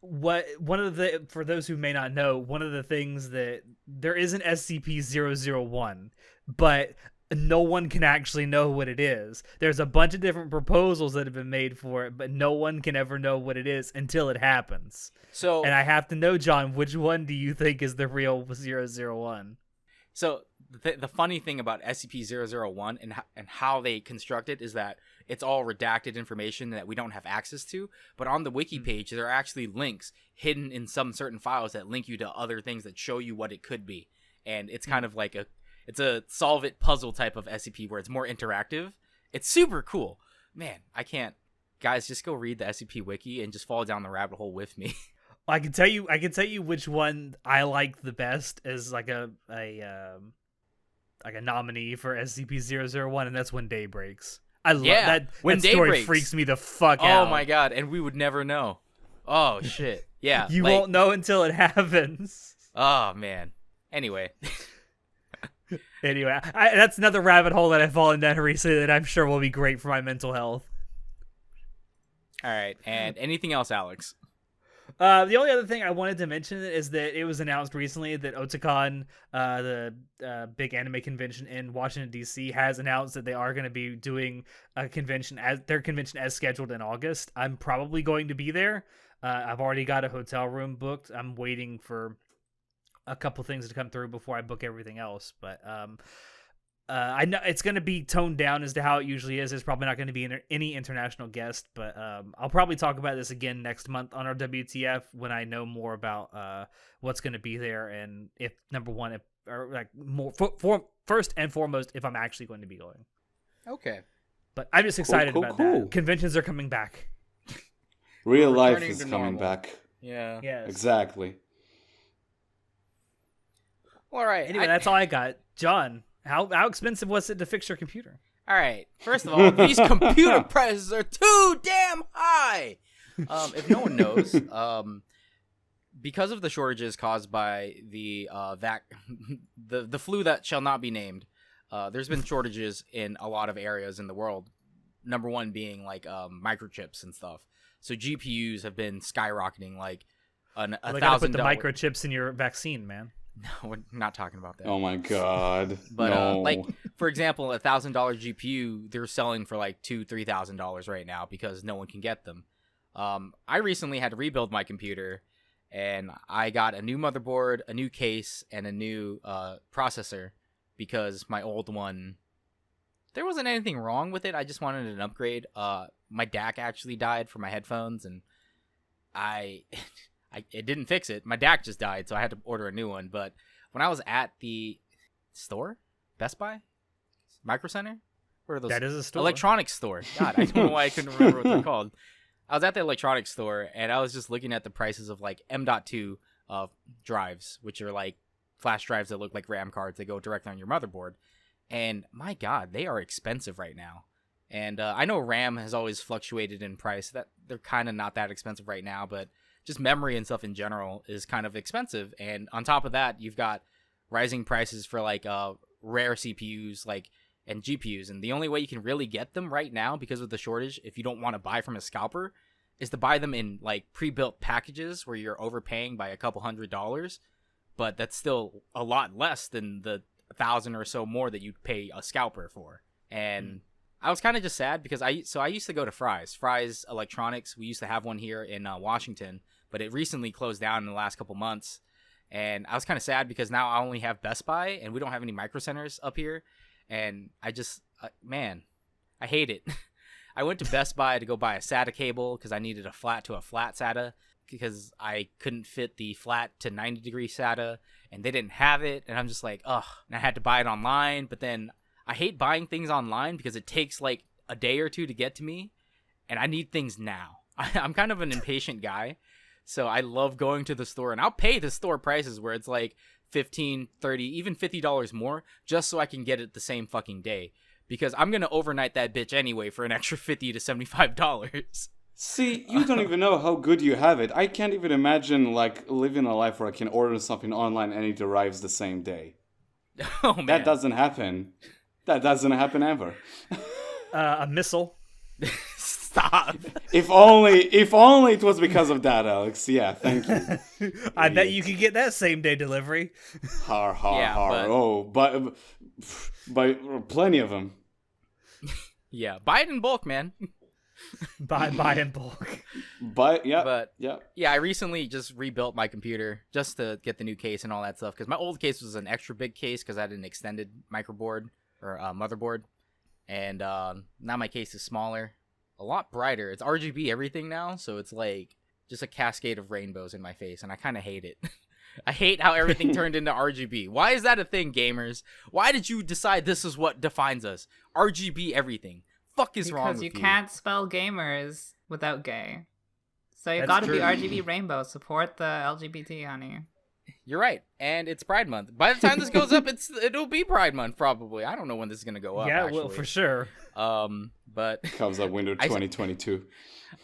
one of the, for those who may not know, one of the things that there is an SCP-001, but no one can actually know what it is. There's a bunch of different proposals that have been made for it, but no one can ever know what it is until it happens. So, and I have to know, John, which one do you think is the real 001? So the funny thing about SCP-001 and how they construct it is that it's all redacted information that we don't have access to. But on the wiki page, there are actually links hidden in some certain files that link you to other things that show you what it could be. And it's kind of like it's a solve it puzzle type of SCP where it's more interactive. It's super cool. Man, I can't. Guys, just go read the SCP wiki and just fall down the rabbit hole with me. I can tell you which one I like the best as like a nominee for SCP-001, and that's When Day Breaks. I love that. When that Day story Breaks freaks me the fuck out. Oh my god, and we would never know. Oh shit. Yeah. You won't know until it happens. Oh man. Anyway. Anyway, that's another rabbit hole that I've fallen down recently that I'm sure will be great for my mental health. All right, and anything else, Alex? The only other thing I wanted to mention is that it was announced recently that Otakon, the big anime convention in Washington, D.C., has announced that they are going to be doing a convention as scheduled in August. I'm probably going to be there. I've already got a hotel room booked. I'm waiting for a couple things to come through before I book everything else. But I know it's going to be toned down as to how it usually is. There's probably not going to be any international guest, but I'll probably talk about this again next month on our WTF when I know more about what's going to be there, and if first and foremost, if I'm actually going to be going. Okay. But I'm just excited Cool. about that. Conventions are coming back. Real life returning is to coming normal. back. Yeah. Yes. Exactly. All right. Anyway, that's all I got. John, how expensive was it to fix your computer? All right. First of all, these computer prices are too damn high. If no one knows, because of the shortages caused by the the flu that shall not be named, there's been shortages in a lot of areas in the world. Number one being like microchips and stuff. So GPUs have been skyrocketing like They gotta $1,000. put the microchips in your vaccine, man. No, we're not talking about that. Oh my god. But no. like for example, $1,000 GPU they're selling for like $2,000-$3,000 right now because no one can get them. I recently had to rebuild my computer, and I got a new motherboard, a new case, and a new processor because my old one, there wasn't anything wrong with it. I just wanted an upgrade. My DAC actually died for my headphones, and it didn't fix it. My DAC just died, so I had to order a new one. But when I was at the store, Best Buy, Micro Center, what are those? That is a store. Electronics store. God, I don't know why I couldn't remember what they're called. I was at the electronics store, and I was just looking at the prices of like M.2 drives, which are like flash drives that look like RAM cards. They go directly on your motherboard. And my God, they are expensive right now. And I know RAM has always fluctuated in price. That they're kind of not that expensive right now, but just memory and stuff in general is kind of expensive. And on top of that, you've got rising prices for like rare CPUs and GPUs. And the only way you can really get them right now because of the shortage, if you don't want to buy from a scalper, is to buy them in like pre-built packages where you're overpaying by a couple $100. But that's still a lot less than the 1,000 or so more that you'd pay a scalper for. And I was kind of just sad because I used to go to Fry's Electronics. We used to have one here in Washington, but it recently closed down in the last couple months. And I was kind of sad because now I only have Best Buy and we don't have any micro centers up here. And I just, man, I hate it. I went to Best Buy to go buy a SATA cable because I needed a flat to a flat SATA because I couldn't fit the flat to 90-degree SATA and they didn't have it. And I'm just like, ugh. And I had to buy it online. But then I hate buying things online because it takes like a day or two to get to me. And I need things now. I'm kind of an impatient guy. So I love going to the store. And I'll pay the store prices where it's like $15, $30, even $50 more just so I can get it the same fucking day. Because I'm going to overnight that bitch anyway for an extra $50 to $75. See, you don't even know how good you have it. I can't even imagine like living a life where I can order something online and it arrives the same day. Oh man. That doesn't happen. That doesn't happen ever. A missile. Stop. If only it was because of that, Alex. Yeah, thank you. I bet you could get that same day delivery. Har har Yeah, har. but- Oh, but by plenty of them. Yeah, buy it in bulk, man. Buy in bulk. But yeah, But yeah. yeah, I recently just rebuilt my computer just to get the new case and all that stuff because my old case was an extra big case because I had an extended microboard or motherboard, and now my case is smaller, a lot brighter. It's RGB everything now, so it's like just a cascade of rainbows in my face, and I kind of hate it. I hate how everything turned into RGB. Why is that a thing, gamers? Why did you decide this is what defines us? RGB everything. Fuck is wrong with you? Because you can't spell gamers without gay. So you That's gotta be true. RGB rainbow. Support the LGBT, honey. You're right, and it's Pride Month. By the time this goes up, it'll be Pride Month probably. I don't know when this is gonna go up. Yeah, actually. well, for sure. But Comes up window 2022.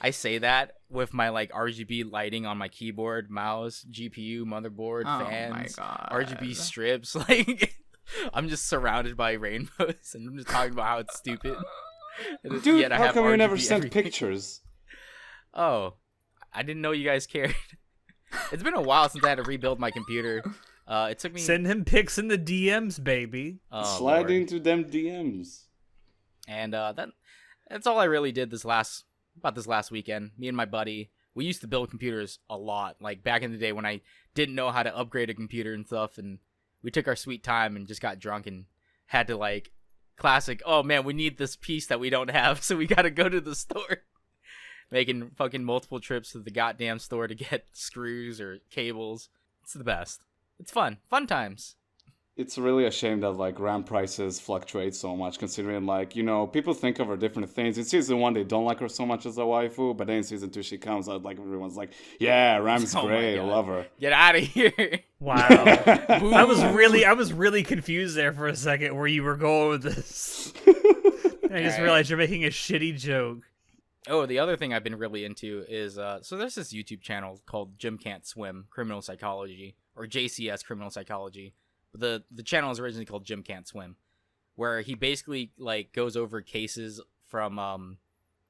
I say that with my like RGB lighting on my keyboard, mouse, GPU, motherboard, Oh fans, my god. RGB strips. Like I'm just surrounded by rainbows, and I'm just talking about how it's stupid. And Dude, yet I how have come you never RGB sent everything. pictures? Oh, I didn't know you guys cared. It's been a while since I had to rebuild my computer. It took me. Send him pics in the DMs, baby. Oh, Slide Lord. into them DMs. And that's all I really did this last weekend. Me and my buddy, we used to build computers a lot, like back in the day when I didn't know how to upgrade a computer and stuff, and we took our sweet time and just got drunk and had to like classic, oh man, we need this piece that we don't have, so we gotta go to the store. Making fucking multiple trips to the goddamn store to get screws or cables. It's the best. It's fun. Fun times. It's really a shame that like RAM prices fluctuate so much, considering like, you know, people think of her different things. In season 1 they don't like her so much as a waifu, but then in season 2 she comes out like everyone's like, yeah, RAM's Oh my great, I God. love her. Get out of here. Wow. I was really confused there for a second where you were going with this. I just realized you're making a shitty joke. Oh, the other thing I've been really into is so there's this YouTube channel called Jim Can't Swim Criminal Psychology, or JCS Criminal Psychology. The channel is originally called Jim Can't Swim, where he basically like goes over cases from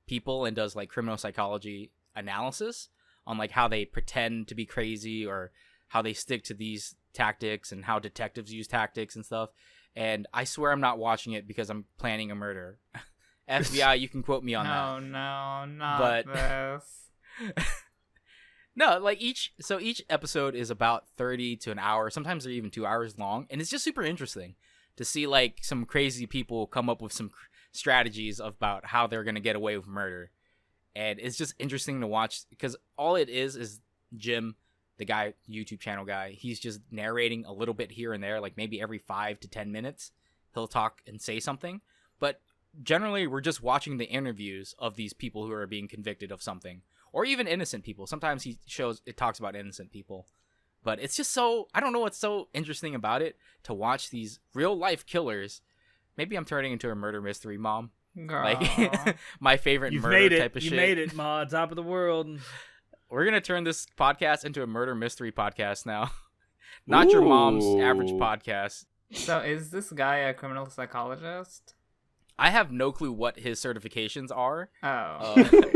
people and does like criminal psychology analysis on like how they pretend to be crazy or how they stick to these tactics and how detectives use tactics and stuff. And I swear I'm not watching it because I'm planning a murder. FBI, you can quote me on that. No, not But- this. No, like each episode is about 30 to an hour. Sometimes they're even 2 hours long, and it's just super interesting to see like some crazy people come up with some strategies about how they're gonna get away with murder, and it's just interesting to watch because all it is Jim, the guy, YouTube channel guy. He's just narrating a little bit here and there, like maybe every 5 to 10 minutes, he'll talk and say something, but generally we're just watching the interviews of these people who are being convicted of something. Or even innocent people. Sometimes it talks about innocent people. But it's just so, I don't know what's so interesting about it to watch these real life killers. Maybe I'm turning into a murder mystery mom. Girl. Like my favorite You've murder made it. type of You shit. made it, Ma. Top of the world. We're going to turn this podcast into a murder mystery podcast now. Not your mom's average Ooh. podcast. So is this guy a criminal psychologist? I have no clue what his certifications are. Oh.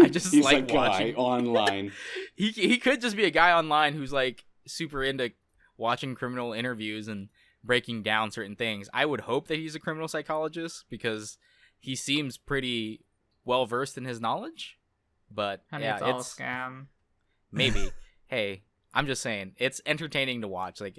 I just He's like a guy watching. online. He could just be a guy online who's like super into watching criminal interviews and breaking down certain things. I would hope that he's a criminal psychologist because he seems pretty well versed in his knowledge. But Honey, yeah, it's all a it's scam. maybe. Hey, I'm just saying it's entertaining to watch. Like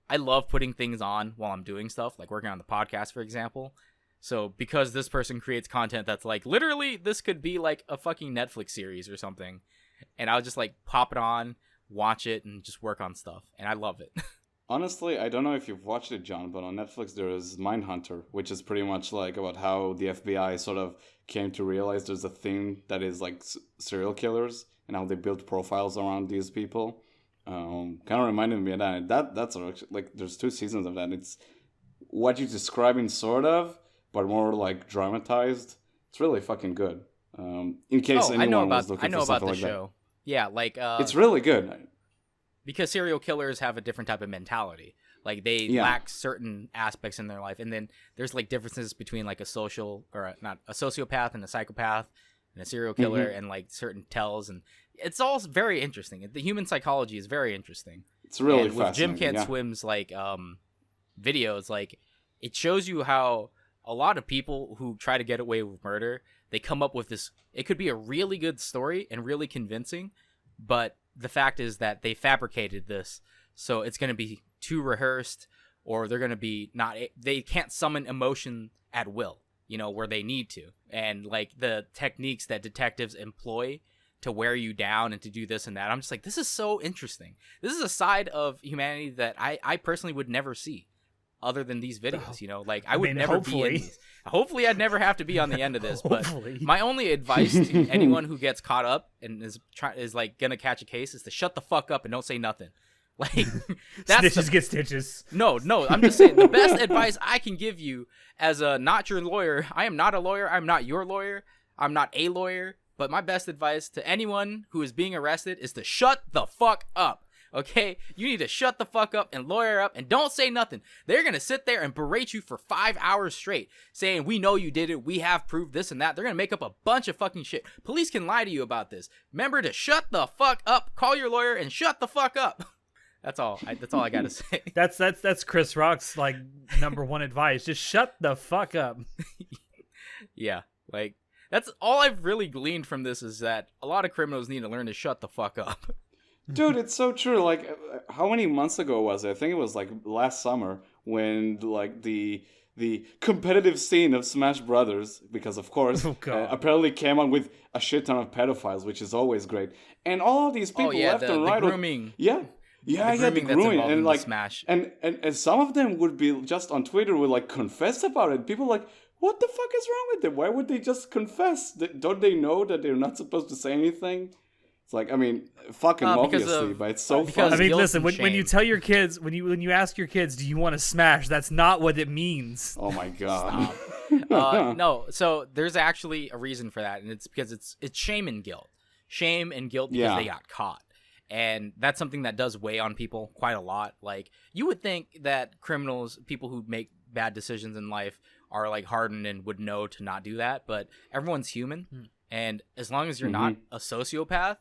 I love putting things on while I'm doing stuff, like working on the podcast, for example. So because this person creates content that's like literally this could be like a fucking Netflix series or something, and I'll just like pop it on, watch it, and just work on stuff, and I love it. Honestly, I don't know if you've watched it, John, but on Netflix there is Mindhunter, which is pretty much like about how the FBI sort of came to realize there's a thing that is like serial killers and how they build profiles around these people. Kind of reminded me of that. That's like there's 2 seasons of that. It's what you're describing, sort of, but more like dramatized. It's really fucking good. In case anyone I know about was looking for the something like show. Yeah, like it's really good. because serial killers have a different type of mentality. Like they lack certain aspects in their life, and then there's like differences between like a social or not a sociopath and a psychopath, and a serial killer and like certain tells, and it's all very interesting. The human psychology is very interesting. It's really and with fascinating. Jim Can't Swim's like videos, like it shows you how a lot of people who try to get away with murder, they come up with this. It could be a really good story and really convincing, but the fact is that they fabricated this, so it's going to be too rehearsed, or they're going to be not. They can't summon emotion at will, you know, where they need to, and like the techniques that detectives employ to wear you down and to do this and that. I'm just like, this is so interesting. This is a side of humanity that I personally would never see other than these videos, you know, like I would never be in these. Hopefully I'd never have to be on the end of this, but my only advice to anyone who gets caught up and is like gonna catch a case is to shut the fuck up and don't say nothing. Like that's Snitches get stitches. No, I'm just saying the best advice I can give you as a not your lawyer. I am not a lawyer. I'm not your lawyer. I'm not a lawyer. But my best advice to anyone who is being arrested is to shut the fuck up. Okay? You need to shut the fuck up and lawyer up and don't say nothing. They're going to sit there and berate you for 5 hours straight saying, we know you did it. We have proof this and that. They're going to make up a bunch of fucking shit. Police can lie to you about this. Remember to shut the fuck up. Call your lawyer and shut the fuck up. That's all I got to say. That's Chris Rock's like number one advice. Just shut the fuck up. Yeah. Like that's all I've really gleaned from this is that a lot of criminals need to learn to shut the fuck up. Dude, it's so true. Like, how many months ago was it? I think it was like last summer when like the competitive scene of Smash Brothers, because of course apparently came on with a shit ton of pedophiles, which is always great, and all of these people left and right. The grooming. The grooming and like Smash. And some of them would be just on Twitter would like confess about it. People like, what the fuck is wrong with them? Why would they just confess? Don't they know that they're not supposed to say anything? It's like, I mean, fucking obviously, but it's so fun. I mean, listen, when you tell your kids, when you ask your kids, do you want to smash? That's not what it means. Oh my god. No, so there's actually a reason for that, and it's because it's shame and guilt. Shame and guilt because they got caught. And that's something that does weigh on people quite a lot. Like, you would think that criminals, people who make bad decisions in life, are like hardened and would know to not do that, but everyone's human. And as long as you're not a sociopath,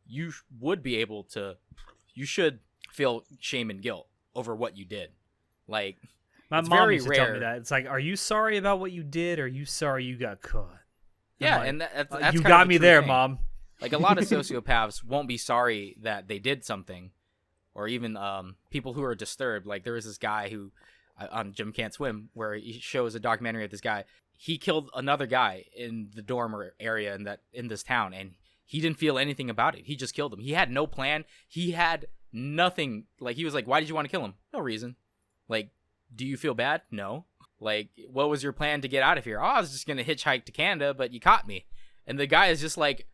you would be able to, you should feel shame and guilt over what you did. Like, my it's mom very used to rare. tell me that. It's like, are you sorry about what you did, or are you sorry you got caught? Yeah, like, and that's you kind got of me a true there, thing. Mom. Like, a lot of sociopaths won't be sorry that they did something, or even people who are disturbed. Like, there was this guy who, on Jim Can't Swim, where he shows a documentary of this guy. He killed another guy in the dorm area in this town, and he didn't feel anything about it. He just killed him. He had no plan. He had nothing. Like, he was like, why did you want to kill him? No reason. Like, do you feel bad? No. Like, what was your plan to get out of here? Oh, I was just going to hitchhike to Canada, but you caught me. And the guy is just like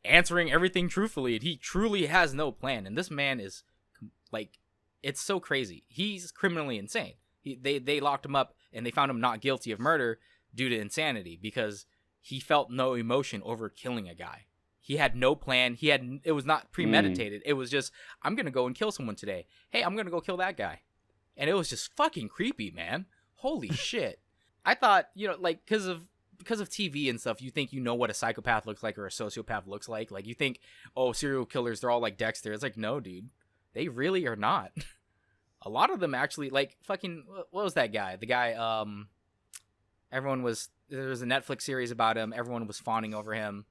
answering everything truthfully. And he truly has no plan. And this man is like, it's so crazy. He's criminally insane. They locked him up and they found him not guilty of murder due to insanity because he felt no emotion over killing a guy. He had no plan. It was not premeditated. It was just, I'm going to go and kill someone today. Hey, I'm going to go kill that guy. And it was just fucking creepy, man. Holy shit. I thought, you know, like, because of TV and stuff, you think you know what a psychopath looks like or a sociopath looks like. Like, you think, oh, serial killers, they're all like Dexter. It's like, no, dude. They really are not. A lot of them actually, like, fucking, what was that guy? The guy, there was a Netflix series about him. Everyone was fawning over him.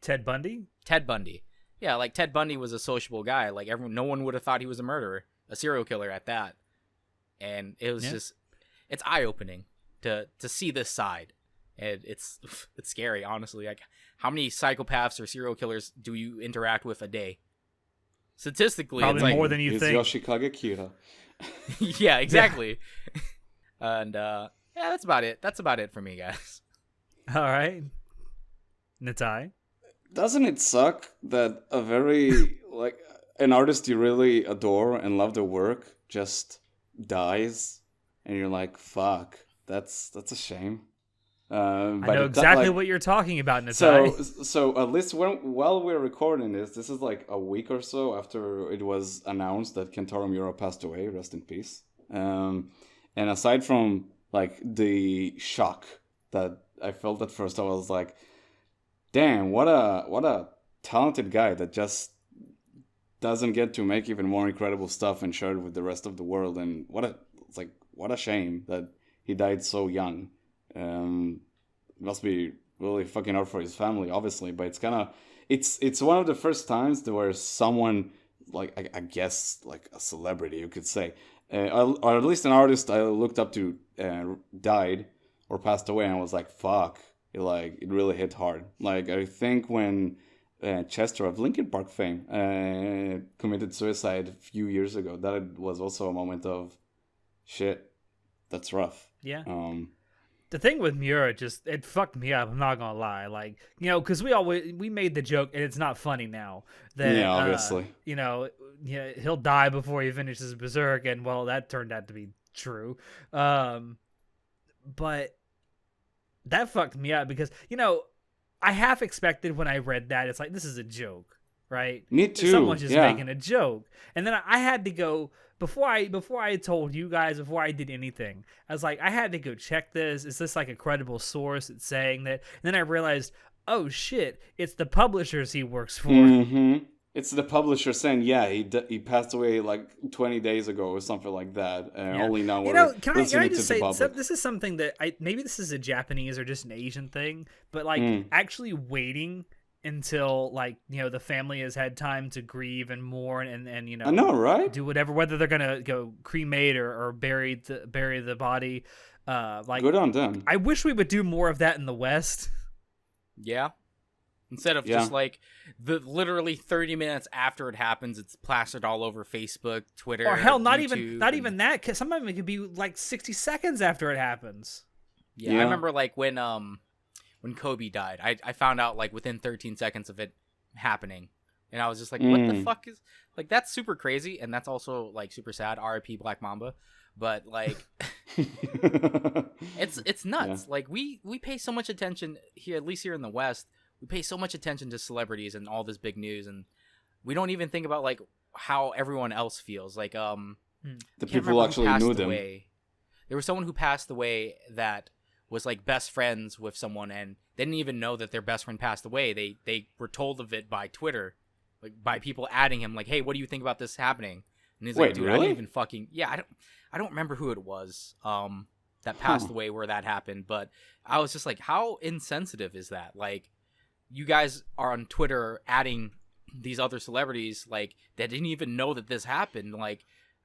Ted Bundy? Ted Bundy. Yeah, like, Ted Bundy was a sociable guy. Like, no one would have thought he was a murderer, a serial killer at that. And it was just, it's eye-opening to see this side. And it's scary, honestly. Like, how many psychopaths or serial killers do you interact with a day? Statistically, probably it's like, more than you think. Yoshikage Kira. Yeah, exactly. And yeah, that's about it. That's about it for me, guys. All right. Natai? Doesn't it suck that a very, like, an artist you really adore and love their work just dies? And you're like, fuck, that's a shame. I know exactly what you're talking about, Natai. So at least while we're recording this is like a week or so after it was announced that Kentaro Miura passed away, rest in peace. And aside from like the shock that I felt at first, I was like, damn, what a talented guy that just doesn't get to make even more incredible stuff and share it with the rest of the world. And what a shame that he died so young. It must be really fucking hard for his family, obviously, but it's one of the first times where someone, like, I guess like a celebrity, you could say, or at least an artist I looked up to, died or passed away, and I was like, fuck, it really hit hard. Like, I think when Chester of Linkin Park fame committed suicide a few years ago, that was also a moment of shit. That's rough. Yeah. The thing with Miura, it fucked me up. I'm not gonna lie, like, you know, because we made the joke, and it's not funny now. That, yeah, obviously. You know, yeah, he'll die before he finishes Berserk, and well, that turned out to be true. But that fucked me up because, you know, I half expected when I read that, it's like, this is a joke, right? Me too. Someone's just making a joke, and then I had to go. Before I told you guys, before I did anything, I was like, I had to go check this. Is this like a credible source that's saying that? And then I realized, oh shit, it's the publishers he works for. Mm-hmm. It's the publisher saying, yeah, he passed away like 20 days ago or something like that. Only now we're can I just say, this is something that maybe this is a Japanese or just an Asian thing, but like actually waiting until, like, you know, the family has had time to grieve and mourn and you know, I know, right? do whatever, whether they're gonna go cremate or bury the body. Like, good on them. I wish we would do more of that in the West. Yeah. Instead of just like the literally 30 minutes after it happens, it's plastered all over Facebook, Twitter, or hell, not YouTube, even that. Cause sometimes it could be like 60 seconds after it happens. Yeah, I remember like when Kobe died, I found out like within 13 seconds of it happening, and I was just like, what the fuck is, like, that's super crazy, and that's also like super sad. R.I.P. Black Mamba. But like, it's nuts. Yeah. Like we pay so much attention here, at least here in the West. We pay so much attention to celebrities and all this big news, and we don't even think about like how everyone else feels. Like the people who actually knew them. There was someone who passed away that was like best friends with someone, and they didn't even know that their best friend passed away. They were told of it by Twitter, like by people adding him, like, hey, what do you think about this happening? And he's like, dude, really? I didn't even fucking I don't remember who it was that passed away where that happened, but I was just like, how insensitive is that? Like, you guys are on Twitter adding these other celebrities, like, that didn't even know that this happened. Like,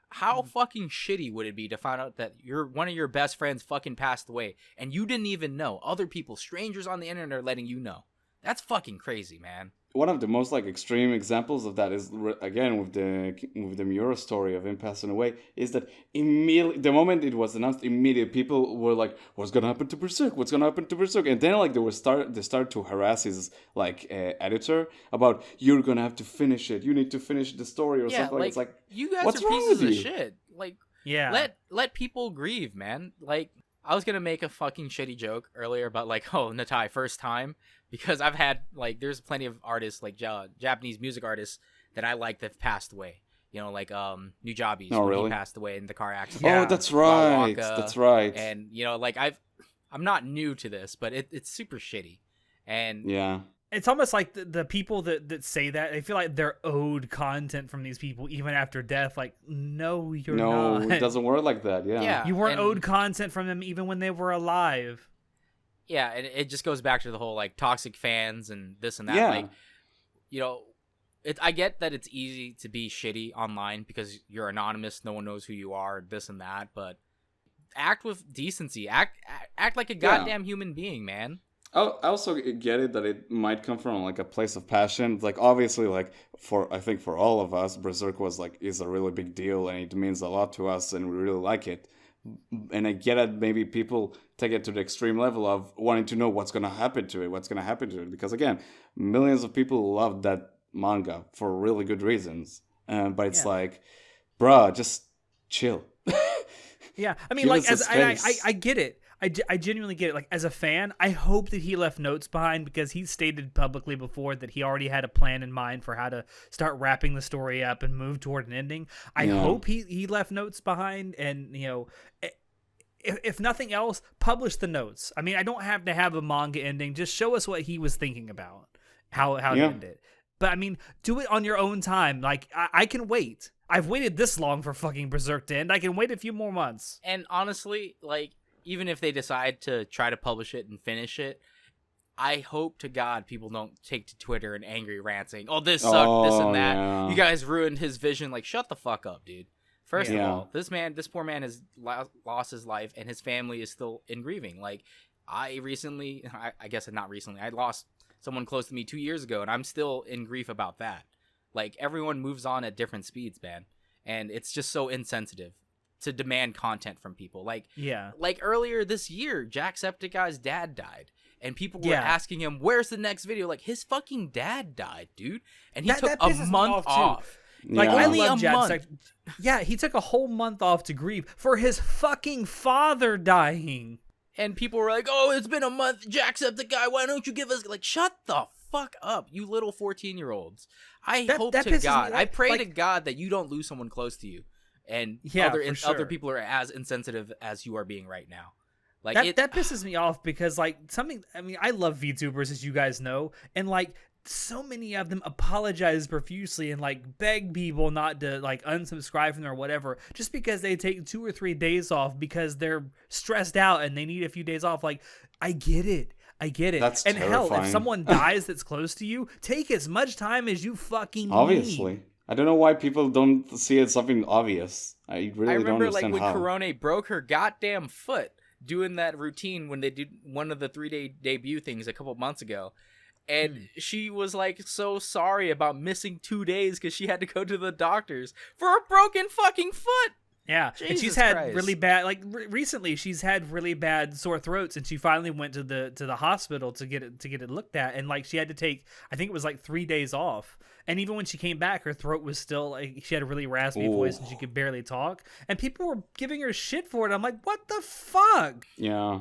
how fucking shitty would it be to find out that one of your best friends fucking passed away and you didn't even know? Other people, strangers on the internet, are letting you know. That's fucking crazy, man. One of the most like extreme examples of that is, again, with the Miura story of him passing away, is that immediately, the moment it was announced, immediately people were like, what's gonna happen to Berserk? What's gonna happen to Berserk? And then like they started to harass his like editor about, you're gonna have to finish it, you need to finish the story or something. Like, it's like, you guys what's are wrong pieces with of you? shit. Like, yeah, let people grieve, man. Like, I was gonna make a fucking shitty joke earlier about like, oh, Natai, first time, because I've had like, there's plenty of artists, like Japanese music artists that I like that have passed away. You know, like Nujabes, really? He passed away in the car accident. Yeah. Oh, that's right. That's right. And you know, like I'm not new to this, but it's super shitty. And yeah, it's almost like the people that say that, they feel like they're owed content from these people even after death. Like, no, you're not. No, it doesn't work like that. Yeah. You weren't owed content from them even when they were alive. Yeah, and it just goes back to the whole like toxic fans and this and that. Yeah. Like, you know, I get that it's easy to be shitty online because you're anonymous, no one knows who you are, this and that, but act with decency. Act like a goddamn human being, man. I also get it that it might come from like a place of passion. Like, obviously, like I think for all of us, Berserk is a really big deal, and it means a lot to us, and we really like it. And I get it, maybe people take it to the extreme level of wanting to know what's going to happen to it. Because again, millions of people love that manga for really good reasons. But it's like, bruh, just chill. Yeah, I mean, like, I get it. I genuinely get it. Like, as a fan, I hope that he left notes behind, because he stated publicly before that he already had a plan in mind for how to start wrapping the story up and move toward an ending. I hope he left notes behind, and, you know, if nothing else, publish the notes. I mean, I don't have to have a manga ending. Just show us what he was thinking about, how to end it. But I mean, do it on your own time. Like, I can wait. I've waited this long for fucking Berserk to end. I can wait a few more months. And honestly, like, even if they decide to try to publish it and finish it, I hope to God people don't take to Twitter and angry rant saying, "Oh, this sucked, this and that. Yeah. You guys ruined his vision." Like, shut the fuck up, dude. First of all, this poor man has lost his life, and his family is still in grieving. Like, I guess not recently, I lost someone close to me 2 years ago, and I'm still in grief about that. Like, everyone moves on at different speeds, man. And it's just so insensitive to demand content from people. Like earlier this year, Jacksepticeye's dad died. And people were asking him, where's the next video? Like, his fucking dad died, dude. And he took a month off. Like, I love month. Yeah, he took a whole month off to grieve for his fucking father dying. And people were like, "Oh, it's been a month, Jacksepticeye. Why don't you give us..." Like, shut the fuck up, you little 14-year-olds. I hope to God, I pray to God that you don't lose someone close to you. And other people are as insensitive as you are being right now. Like, that pisses me off because, like, I love VTubers, as you guys know, and, like, so many of them apologize profusely and, like, beg people not to, like, unsubscribe from them or whatever, just because they take 2 or 3 days off because they're stressed out and they need a few days off. Like, I get it. That's and terrifying. Hell, if someone dies that's close to you, take as much time as you fucking Obviously. need. I don't know why people don't see it as something obvious. I really don't understand like, how. when Korone broke her goddamn foot doing that routine when they did one of the 3-day debut things a couple months ago. And she was, like, so sorry about missing 2 days because she had to go to the doctors for a broken fucking foot. Yeah, Jesus and she's had Christ. really bad, like, recently she's had really bad sore throats, and she finally went to the hospital to get it looked at, and, like, she had to take, I think it was like 3 days off, and even when she came back, her throat was still, like, she had a really raspy voice and she could barely talk, and people were giving her shit for it. I'm like, what the fuck? Yeah.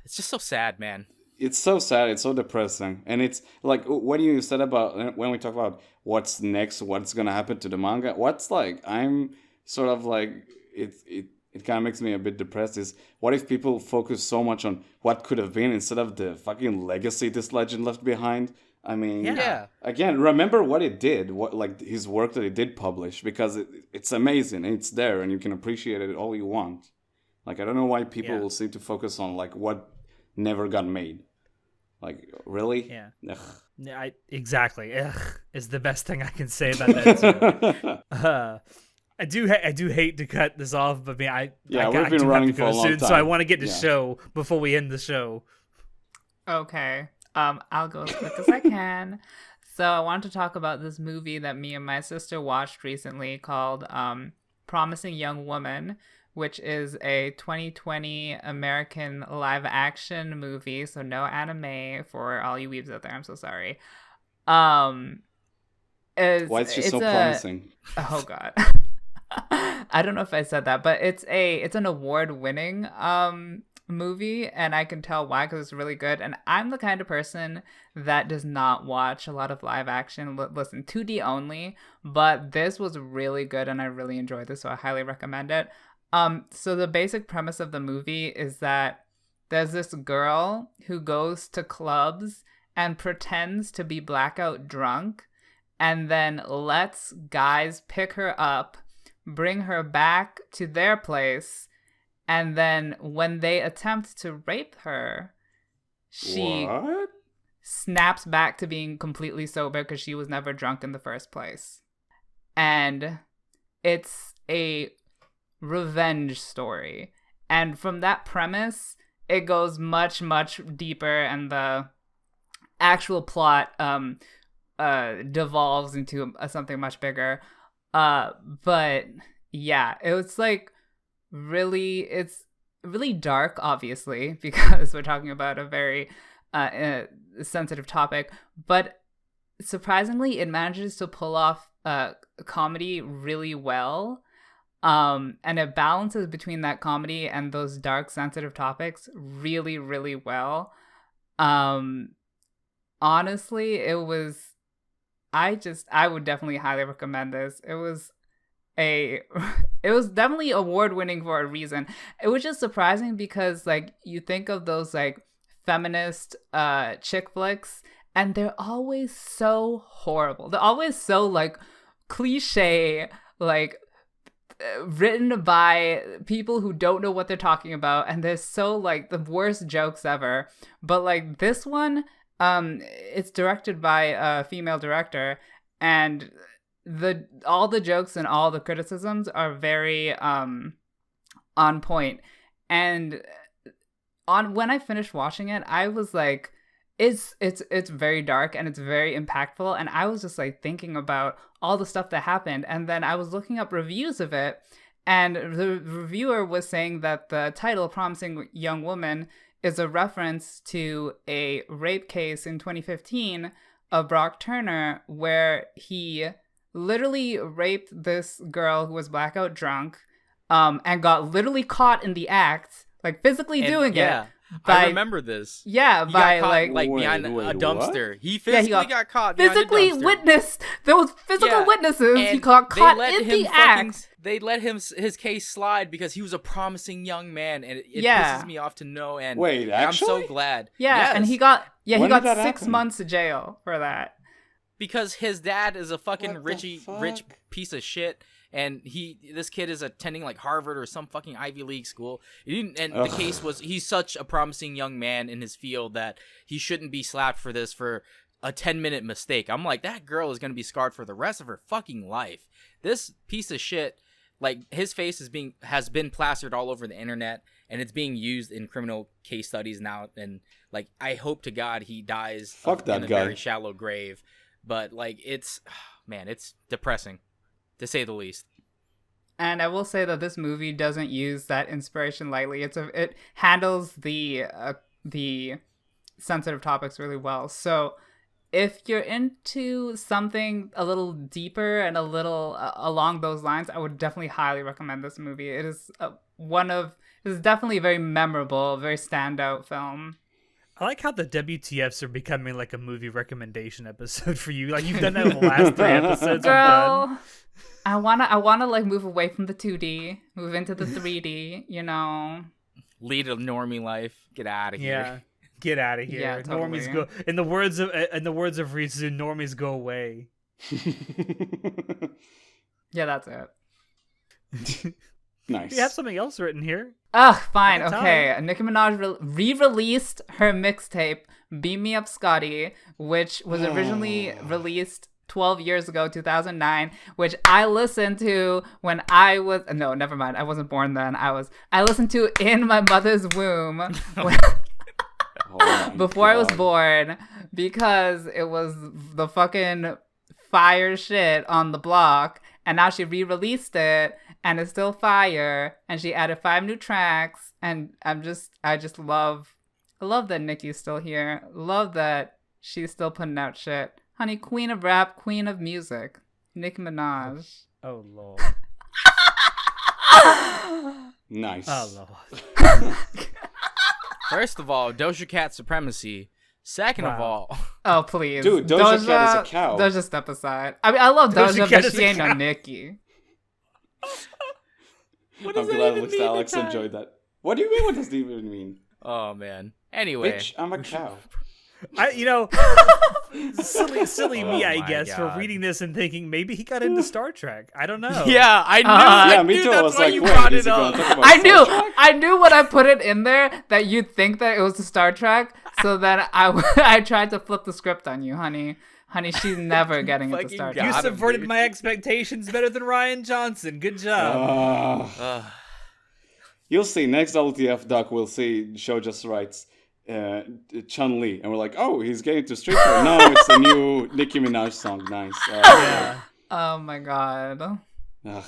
It's just so sad, man. It's so sad. It's so depressing. And it's like what you said about when we talk about what's next, what's going to happen to the manga. What's like, I'm sort of like, it kind of makes me a bit depressed is what if people focus so much on what could have been instead of the fucking legacy this legend left behind? I mean, again, remember what it did, what like his work that it did publish, because it's amazing and it's there and you can appreciate it all you want. Like, I don't know why people will seem to focus on like what never got made. Like, really? Yeah. Ugh. Exactly. Ugh is the best thing I can say about that too. I do hate to cut this off, but I we've been running for a long time. So I want to get to show before we end the show. Okay. I'll go as quick as I can. So I want to talk about this movie that me and my sister watched recently called Promising Young Woman, which is a 2020 American live action movie. So no anime for all you weebs out there. I'm so sorry. Why is she so promising? Oh God. I don't know if I said that, but it's an award-winning movie, and I can tell why, because it's really good. And I'm the kind of person that does not watch a lot of live action. Listen, 2D only, but this was really good, and I really enjoyed this, so I highly recommend it. So the basic premise of the movie is that there's this girl who goes to clubs and pretends to be blackout drunk, and then lets guys pick her up, bring her back to their place, and then when they attempt to rape her, she snaps back to being completely sober because she was never drunk in the first place. And it's a revenge story. And from that premise, it goes much, much deeper, and the actual plot devolves into something much bigger. But yeah, it's like it's really dark, obviously, because we're talking about a very sensitive topic, but surprisingly it manages to pull off comedy really well, and it balances between that comedy and those dark, sensitive topics really, really well. Honestly, it was I would definitely highly recommend this. It was a it was definitely award winning for a reason. It was just surprising because like you think of those like feminist chick flicks and they're always so horrible. They're always so like cliche, like written by people who don't know what they're talking about, and they're so like the worst jokes ever. But like this one, it's directed by a female director, and all the jokes and all the criticisms are very on point. And when I finished watching it, I was like, it's very dark and it's very impactful, and I was just like thinking about all the stuff that happened, and then I was looking up reviews of it, and the reviewer was saying that the title "Promising Young Woman" is a reference to a rape case in 2015 of Brock Turner, where he literally raped this girl who was blackout drunk, and got literally caught in the act, like physically doing it. I remember this. Yeah, He by got caught, like behind a what? dumpster. He physically got caught. Physically behind a dumpster. witnessed. There was physical witnesses. And He got caught in the act. They let his case slide because he was a promising young man, and it Yeah. pisses me off to no end. Wait, And I'm so actually? glad. Yeah, Yes. and he got When he got did that 6 happen? months of jail for that. Because his dad is a fucking What the rich fuck? piece of shit, and this kid is attending like Harvard or some fucking Ivy League school. And the Ugh. case was he's such a promising young man in his field that he shouldn't be slapped for this for a 10-minute mistake. I'm like, that girl is gonna be scarred for the rest of her fucking life. This piece of shit, like his face has been plastered all over the internet, and it's being used in criminal case studies now. And like, I hope to God he dies Fuck that in a guy. very shallow grave. But like, it's man, it's depressing, to say the least. And I will say that this movie doesn't use that inspiration lightly. It handles the sensitive topics really well. So if you're into something a little deeper and a little along those lines, I would definitely highly recommend this movie. It is definitely a very memorable, very standout film. I like how the WTFs are becoming like a movie recommendation episode for you. Like you've done that in the last 3 episodes. I'm done. Girl, I wanna like move away from the 2D, move into the 3D. You know. Lead a normie life. Get out of here. Yeah, get out of here. Yeah, totally. Normies go. In the words of Rizu, normies go away. Yeah, that's it. Nice. You have something else written here. Ugh, fine, Take your okay. Nicki Minaj re-released her mixtape, Beam Me Up Scotty, which was originally released 12 years ago, 2009, which I listened to when I was... No, never mind. I wasn't born then. I listened to in my mother's womb before I was born, because it was the fucking fire shit on the block, and now she re-released it, and it's still fire, and she added 5 new tracks, and I just love that Nicki's still here. Love that she's still putting out shit. Honey, queen of rap, queen of music, Nicki Minaj. Oh lord. Nice. Oh lord. First of all, Doja Cat supremacy. Second of Wow. all, Oh please, Dude, Doja Cat is a cow. Doja, step aside. I mean, I love Doja Doja, Cat but is she a ain't no cow. Nicki. what I'm does that glad even at least mean? Alex Natasha? enjoyed that. What do you mean? What does it even mean? Oh man. Anyway, Bitch, I'm a cow. Silly me, Oh I my guess, for God. reading this and thinking maybe he got into Star Trek. I don't know. yeah, I knew. Yeah, I me knew too. I that's was why like, you wait, brought is it he gonna up. talk about I Star knew, Trek? I knew when I put it in there that you'd think that it was a Star Trek. So then I tried to flip the script on you, honey. Honey, she's never getting into Fucking Star got You Trek. him, subverted dude. my expectations better than Ryan Johnson. Good job. Ugh. You'll see. Next WTF doc, we'll see. Show just writes Chun-Li, and we're like, oh, he's getting to Street Fighter. No, it's a new Nicki Minaj song. Nice. Yeah. Oh my god. Ugh.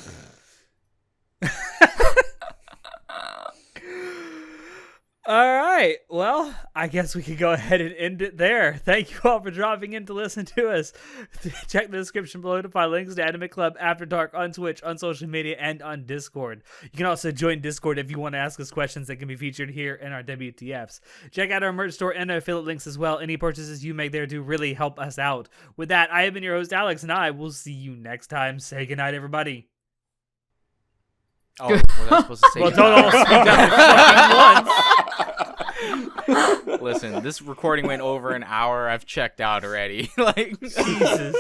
All right. Well, I guess we could go ahead and end it there. Thank you all for dropping in to listen to us. Check the description below to find links to Anime Club After Dark on Twitch, on social media, and on Discord. You can also join Discord if you want to ask us questions that can be featured here in our WTFs. Check out our merch store and our affiliate links as well. Any purchases you make there do really help us out. With that, I have been your host, Alex, and I will see you next time. Say goodnight, everybody. Oh, was I supposed to say? Well, don't all speak up at fucking once. Listen, this recording went over an hour. I've checked out already. Like, Jesus.